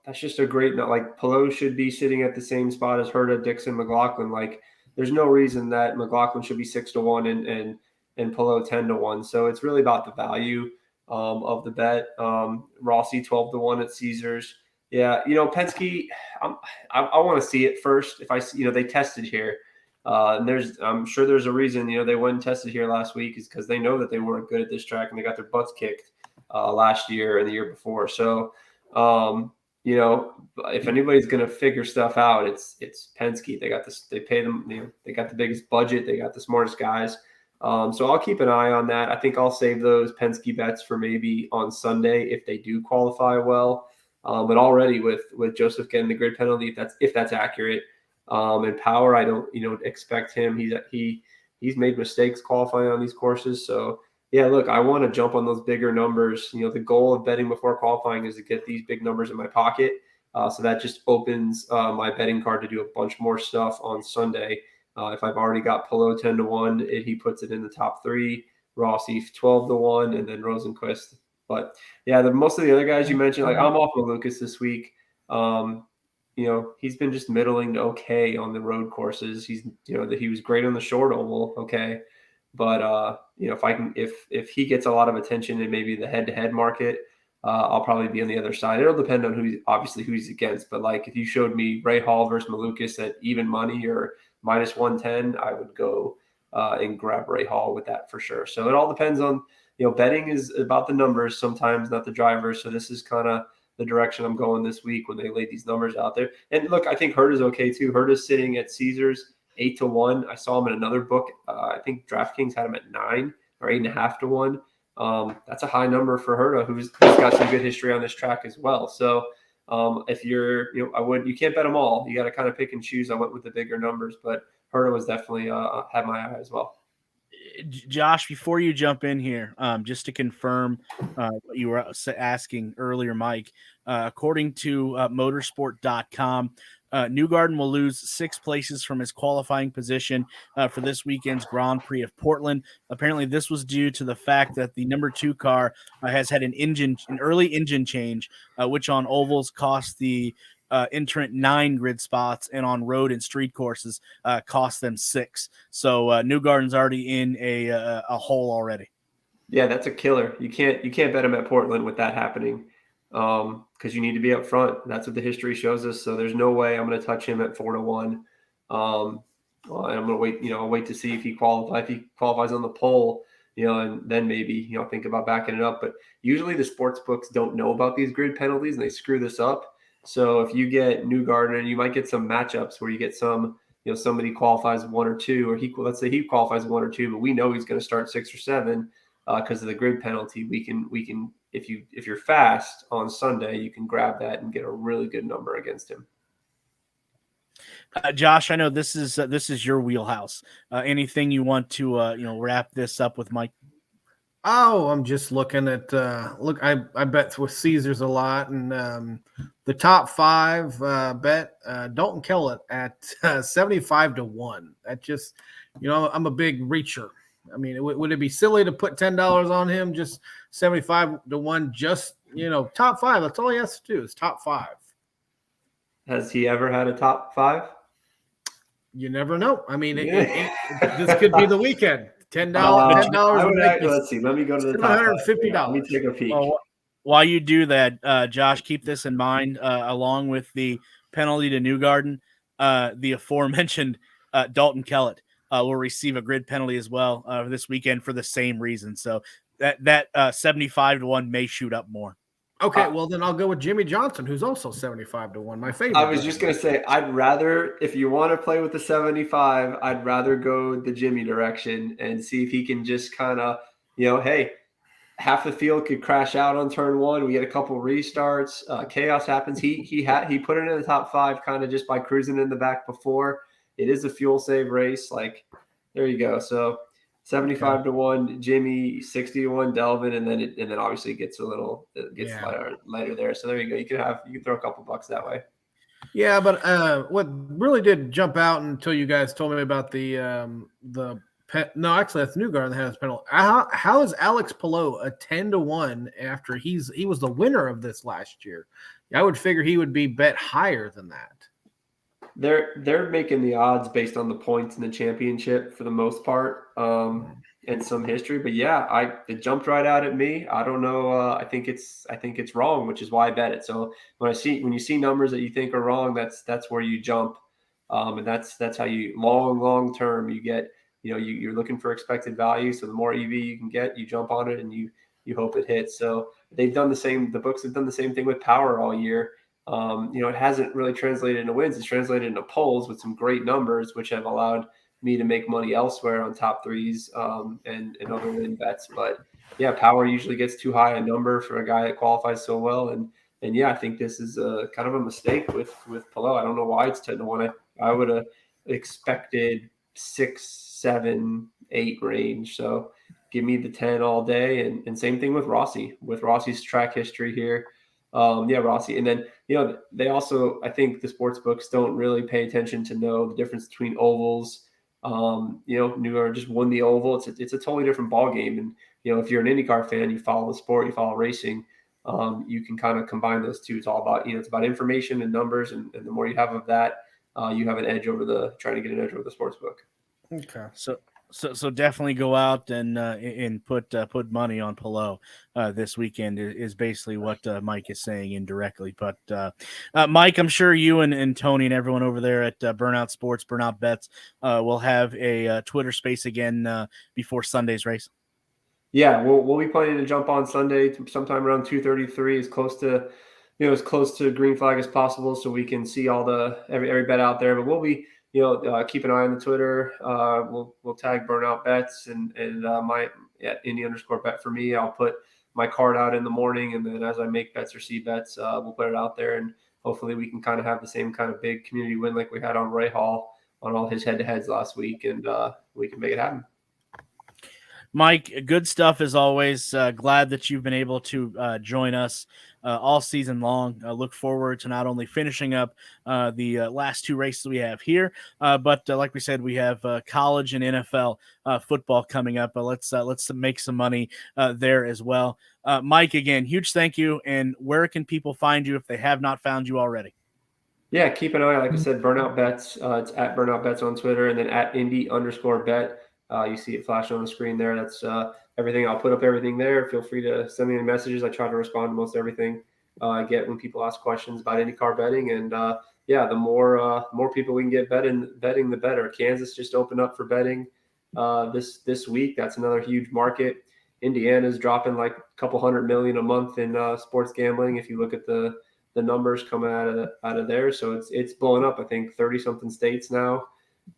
That's just a great note. Like, Palou should be sitting at the same spot as Herta, Dixon, McLaughlin. Like, there's no reason that McLaughlin should be 6-1 and Palou 10-1. So it's really about the value of the bet. Rossi 12-1 at Caesars. Yeah, Penske, I want to see it first. If I see, they tested here. And I'm sure there's a reason, they went and tested here last week is because they know that they weren't good at this track and they got their butts kicked last year and the year before. So, if anybody's going to figure stuff out, it's Penske. They got this, they pay them, they got the biggest budget. They got the smartest guys. So I'll keep an eye on that. I think I'll save those Penske bets for maybe on Sunday if they do qualify well. But already with Joseph getting the grid penalty, if that's accurate, and Power, I don't expect him. He's made mistakes qualifying on these courses. So yeah, look, I want to jump on those bigger numbers. The goal of betting before qualifying is to get these big numbers in my pocket. So that just opens my betting card to do a bunch more stuff on Sunday. If I've already got Palou 10-1, he puts it in the top 3. Rossi 12-1, and then Rosenquist. But yeah, most of the other guys you mentioned, like I'm off of Lucas this week. He's been just middling to okay on the road courses. He's that he was great on the short oval, okay. But if he gets a lot of attention in maybe the head-to-head market, I'll probably be on the other side. It'll depend on who he's against. But like if you showed me Ray Hall versus Malukas at even money or minus 110, I would go and grab Ray Hall with that for sure. So it all depends on, betting is about the numbers sometimes, not the drivers. So this is kind of the direction I'm going this week when they lay these numbers out there. And look, I think Herta's okay too. Herta's sitting at Caesars 8-1. I saw him in another book. I think DraftKings had him at 9 or 8.5-1. That's a high number for Herta, who's got some good history on this track as well. So if you're, you can't bet them all. You got to kind of pick and choose. I went with the bigger numbers, but Herta was definitely had my eye as well. Josh, before you jump in here, just to confirm what you were asking earlier, Mike, according to motorsport.com, Newgarden will lose 6 places from his qualifying position for this weekend's Grand Prix of Portland. Apparently, this was due to the fact that the number 2 car has had an early engine change, which on ovals cost the entrant 9 grid spots, and on road and street courses cost them 6. So Newgarden's already in a hole already. Yeah, that's a killer. You can't bet him at Portland with that happening. Because you need to be up front. That's what the history shows us. So there's no way I'm going to touch him at 4-1. And I'm going to wait. I'll wait to see if he qualifies. If he qualifies on the pole, and then maybe think about backing it up. But usually the sports books don't know about these grid penalties and they screw this up. So if you get Newgarden, you might get some matchups where you get some. Somebody qualifies 1 or 2, or let's say he qualifies 1 or 2, but we know he's going to start 6 or 7 because of the grid penalty. We can. If you're fast on Sunday, you can grab that and get a really good number against him. Josh, I know this is your wheelhouse. Anything you want to wrap this up with, Mike? Oh, I'm just looking at I bet with Caesars a lot, and the top 5 bet Dalton Kellett at 75-1. That just I'm a big reacher. I mean, would it be silly to put $10 on him? Just 75-1, just top 5. That's all he has to do is top 5. Has he ever had a top 5? You never know. I mean, this could be the weekend. $10. Let's see. Let me go to the top $750. Let me take a peek. Well, while you do that, Josh, keep this in mind. Along with the penalty to Newgarden, the aforementioned Dalton Kellett will receive a grid penalty as well this weekend for the same reason. So that 75-1 may shoot up more. Okay, well then I'll go with Jimmy Johnson, who's also 75-1. My favorite. I was just gonna say, I'd rather, if you want to play with the 75, I'd rather go the Jimmy direction and see if he can just kind of, hey, half the field could crash out on turn 1. We get a couple restarts. Chaos happens. He put it in the top 5 kind of just by cruising in the back before. It is a fuel save race. Like, there you go. So 75-1 Jimmy, 60-1 Delvin, and then obviously it gets lighter there. So there you go. You can throw a couple bucks that way. Yeah, but what really did jump out until you guys told me about the No, actually, that's Newgarden that has penalty. How is Alex Palou a 10-1 after he was the winner of this last year? I would figure he would be bet higher than that. They're making the odds based on the points in the championship for the most part, and some history. But yeah, it jumped right out at me. I don't know. I think it's wrong, which is why I bet it. So when you see numbers that you think are wrong, that's where you jump, and that's how you long term you get. You're looking for expected value. So the more EV you can get, you jump on it and you hope it hits. So they've done the same. The books have done the same thing with power all year. It hasn't really translated into wins. It's translated into polls with some great numbers, which have allowed me to make money elsewhere on top threes and other win bets. But yeah, power usually gets too high a number for a guy that qualifies so well. And yeah, I think this is kind of a mistake with Palou. I don't know why it's 10-1. I would have expected 6, 7, 8 range. So give me the 10 all day. And same thing with Rossi. With Rossi's track history here. Rossi. And then, they also, I think the sports books don't really pay attention to know the difference between ovals. Newgarden just won the oval. It's a totally different ball game. And, if you're an IndyCar fan, you follow the sport, you follow racing, you can kind of combine those two. It's all about, it's about information and numbers. And the more you have of that, you have an edge over trying to get an edge over the sports book. Okay. So definitely go out and put money on Palou this weekend is basically what Mike is saying indirectly. But Mike, I'm sure you and Tony and everyone over there at Burnout Sports, Burnout Bets will have a Twitter space again before Sunday's race. Yeah, we'll be planning to jump on Sunday sometime around 2:33, as close to green flag as possible, so we can see all every bet out there. But we'll be keep an eye on the Twitter. We'll tag Burnout Bets and my Indy_bet for me. I'll put my card out in the morning, and then as I make bets or see bets, we'll put it out there, and hopefully we can kind of have the same kind of big community win like we had on Ray Hall on all his head-to-heads last week, and we can make it happen. Mike, good stuff as always. Glad that you've been able to join us all season long. Look forward to not only finishing up the last 2 races we have here, but like we said, we have college and NFL football coming up. Let's make some money there as well. Mike, again, huge thank you. And where can people find you if they have not found you already? Yeah, keep an eye. Like I said, Burnout Bets. It's at Burnout Bets on Twitter, and then at Indy_bet. You see it flashing on the screen there. That's everything. I'll put up everything there. Feel free to send me any messages. I try to respond to most everything I get when people ask questions about IndyCar betting. And the more people we can get betting, the better. Kansas just opened up for betting this week. That's another huge market. Indiana's dropping like a couple $100 million a month in sports gambling. If you look at the numbers coming out of there, so it's blowing up. I think 30-something states now.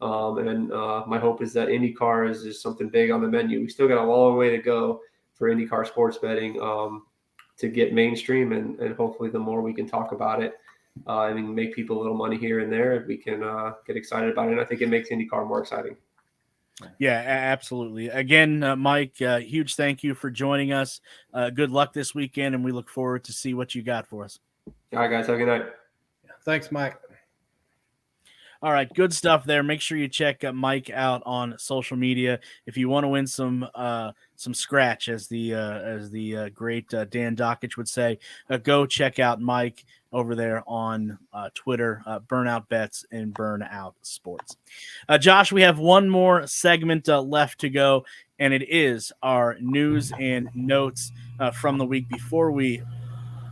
My hope is that IndyCar is just something big on the menu. We still got a long way to go for IndyCar sports betting to get mainstream, and hopefully the more we can talk about it and make people a little money here and there, we can get excited about it. And I think it makes IndyCar more exciting. Yeah, absolutely. Again, Mike, huge thank you for joining us. Good luck this weekend, and we look forward to see what you got for us. All right, guys. Have a good night. Thanks, Mike. All right, good stuff there. Make sure you check Mike out on social media if you want to win some scratch, as the great Dan Dockich would say. Go check out Mike over there on Twitter, Burnout Bets and Burnout Sports. Josh, we have one more segment left to go, and it is our news and notes from the week before we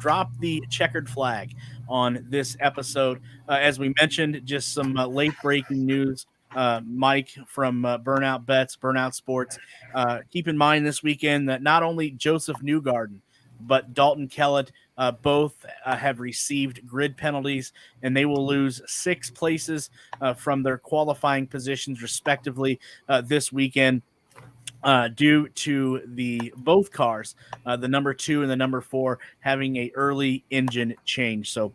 drop the checkered flag on this episode. As we mentioned, just some late breaking news. Mike from Burnout Bets, Burnout Sports. Keep in mind this weekend that not only Joseph Newgarden, but Dalton Kellett both have received grid penalties, and they will lose 6 places from their qualifying positions, respectively, this weekend. Due to both cars, the number 2 and the number 4, having a early engine change. So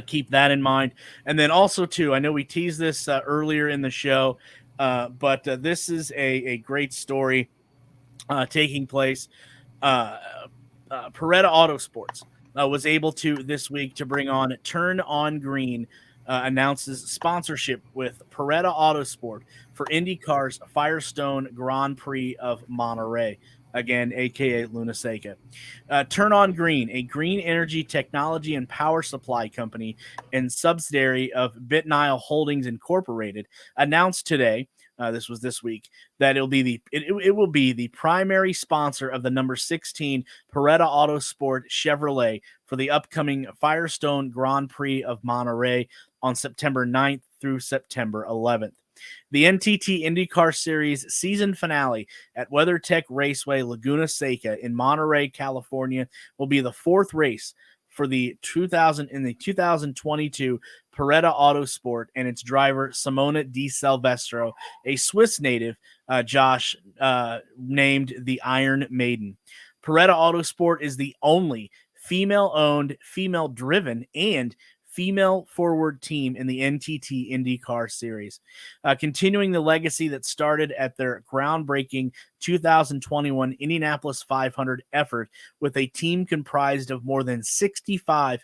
keep that in mind. And then also, too, I know we teased this earlier in the show, but this is a great story taking place. Peretta Autosports was able to this week to bring on Turn On Green announces sponsorship with Paretta Autosport for IndyCar's Firestone Grand Prix of Monterey. Again, aka Luna Seca. Turn On Green, a green energy technology and power supply company and subsidiary of BitNile Holdings Incorporated, announced today, this was this week, that it will be the primary sponsor of the number 16 Paretta Autosport Chevrolet for the upcoming Firestone Grand Prix of Monterey on September 9th through September 11th. The NTT INDYCAR Series season finale at WeatherTech Raceway Laguna Seca in Monterey, California, will be the fourth race for the 2022 Paretta Autosport and its driver Simona Di Silvestro, a Swiss native, Josh, named the Iron Maiden. Paretta Autosport is the only female-owned, female-driven, and female-forward team in the NTT IndyCar Series, continuing the legacy that started at their groundbreaking 2021 Indianapolis 500 effort with a team comprised of more than 65%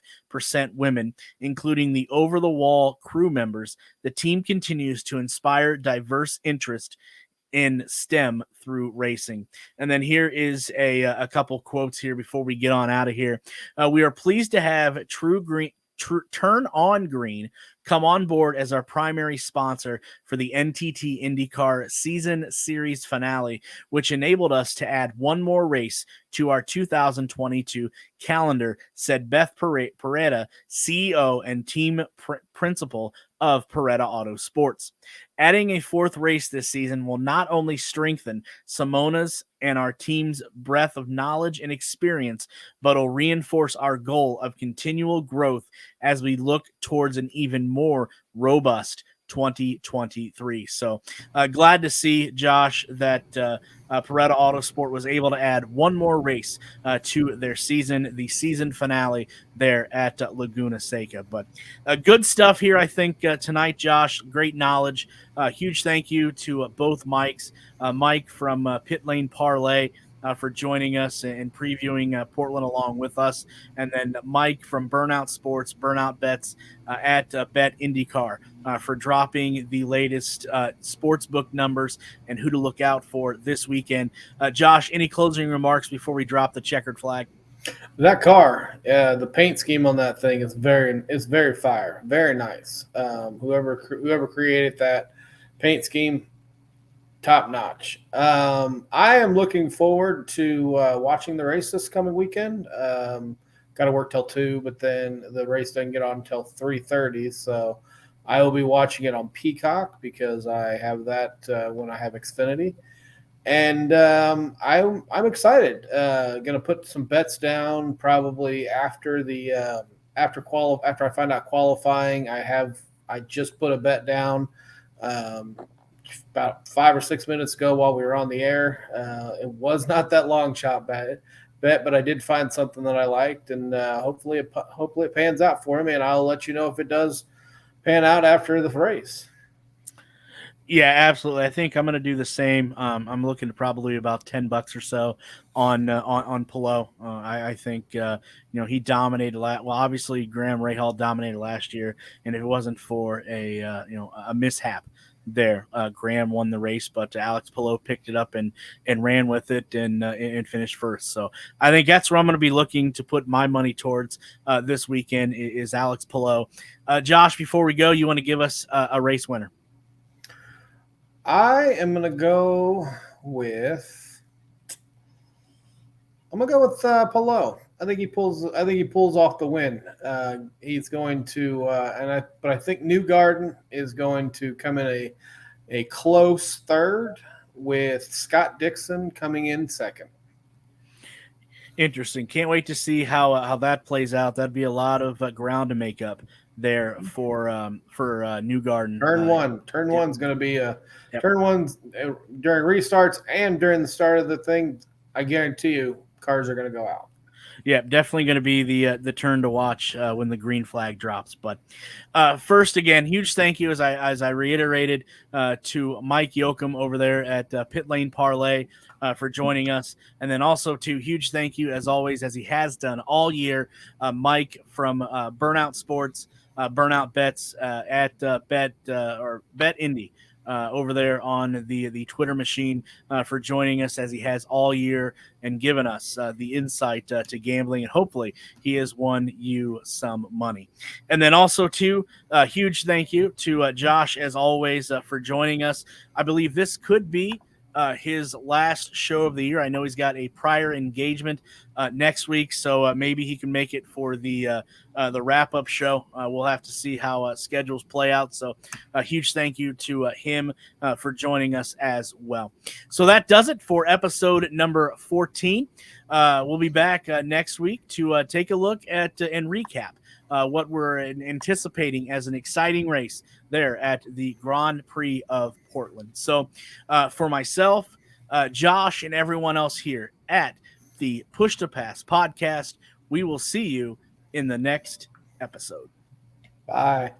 women, including the over-the-wall crew members. The team continues to inspire diverse interest in STEM through racing. And then here is a couple quotes here before we get on out of here. We are pleased to have Turn On Green come on board as our primary sponsor for the NTT IndyCar season series finale, which enabled us to add one more race to our 2022 calendar, said Beth Paretta, CEO and team principal of Paretta Autosports. Adding a fourth race this season will not only strengthen Simona's and our team's breadth of knowledge and experience, but will reinforce our goal of continual growth as we look towards an even more robust 2023. So glad to see, Josh, that Paretta Autosport was able to add one more race to their season, the season finale there at Laguna Seca. But good stuff here, I think, tonight, Josh. Great knowledge. Huge thank you to both Mikes. Mike from Pit Lane Parley for joining us and previewing Portland along with us. And then Mike from Burnout Sports, Burnout Bets at Bet IndyCar for dropping the latest sports book numbers and who to look out for this weekend. Josh, any closing remarks before we drop the checkered flag? That car, the paint scheme on that thing is very fire, very nice. Whoever created that paint scheme, top notch. I am looking forward to watching the race this coming weekend. Got to work till 2, but then the race doesn't get on until 3:30. So I will be watching it on Peacock because I have that when I have Xfinity. And I'm excited. Going to put some bets down probably after after I find out qualifying. I just put a bet down about 5 or 6 minutes ago while we were on the air. It was not that long shot bet, but I did find something that I liked, and hopefully it pans out for me, and I'll let you know if it does pan out after the race. Yeah, absolutely. I think I'm going to do the same. I'm looking at probably about $10 or so on Palou. I think he dominated. Well, obviously Graham Rahal dominated last year, and if it wasn't for a mishap there, Graham won the race, but Alex Palou picked it up and ran with it and finished first. So I think that's where I'm going to be looking to put my money towards this weekend is Alex Palou. Josh, before we go, you want to give us a race winner? I am going to go with Palou. I think he pulls off the win. He's going to, but I think Newgarden is going to come in a close third with Scott Dixon coming in second. Interesting. Can't wait to see how that plays out. That'd be a lot of ground to make up there for Newgarden. Turn one's going to be turn one's during restarts and during the start of the thing. I guarantee you, cars are going to go out. Yeah, definitely going to be the turn to watch when the green flag drops. But first, again, huge thank you as I reiterated to Mike Joachim over there at Pit Lane Parley for joining us, and then also to huge thank you as always, as he has done all year, Mike from Burnout Sports. Burnout Bets at Bet Indy. Over there on the Twitter machine for joining us as he has all year and given us the insight to gambling, and hopefully he has won you some money. And then also too, a huge thank you to Josh as always for joining us. I believe this could be his last show of the year. I know he's got a prior engagement next week, so maybe he can make it for the wrap-up show. We'll have to see how schedules play out. So a huge thank you to him for joining us as well. So that does it for episode number 14. We'll be back next week to take a look at and recap what we're anticipating as an exciting race there at the Grand Prix of Portland. So for myself, Josh, and everyone else here at the Push to Pass podcast, we will see you in the next episode. Bye.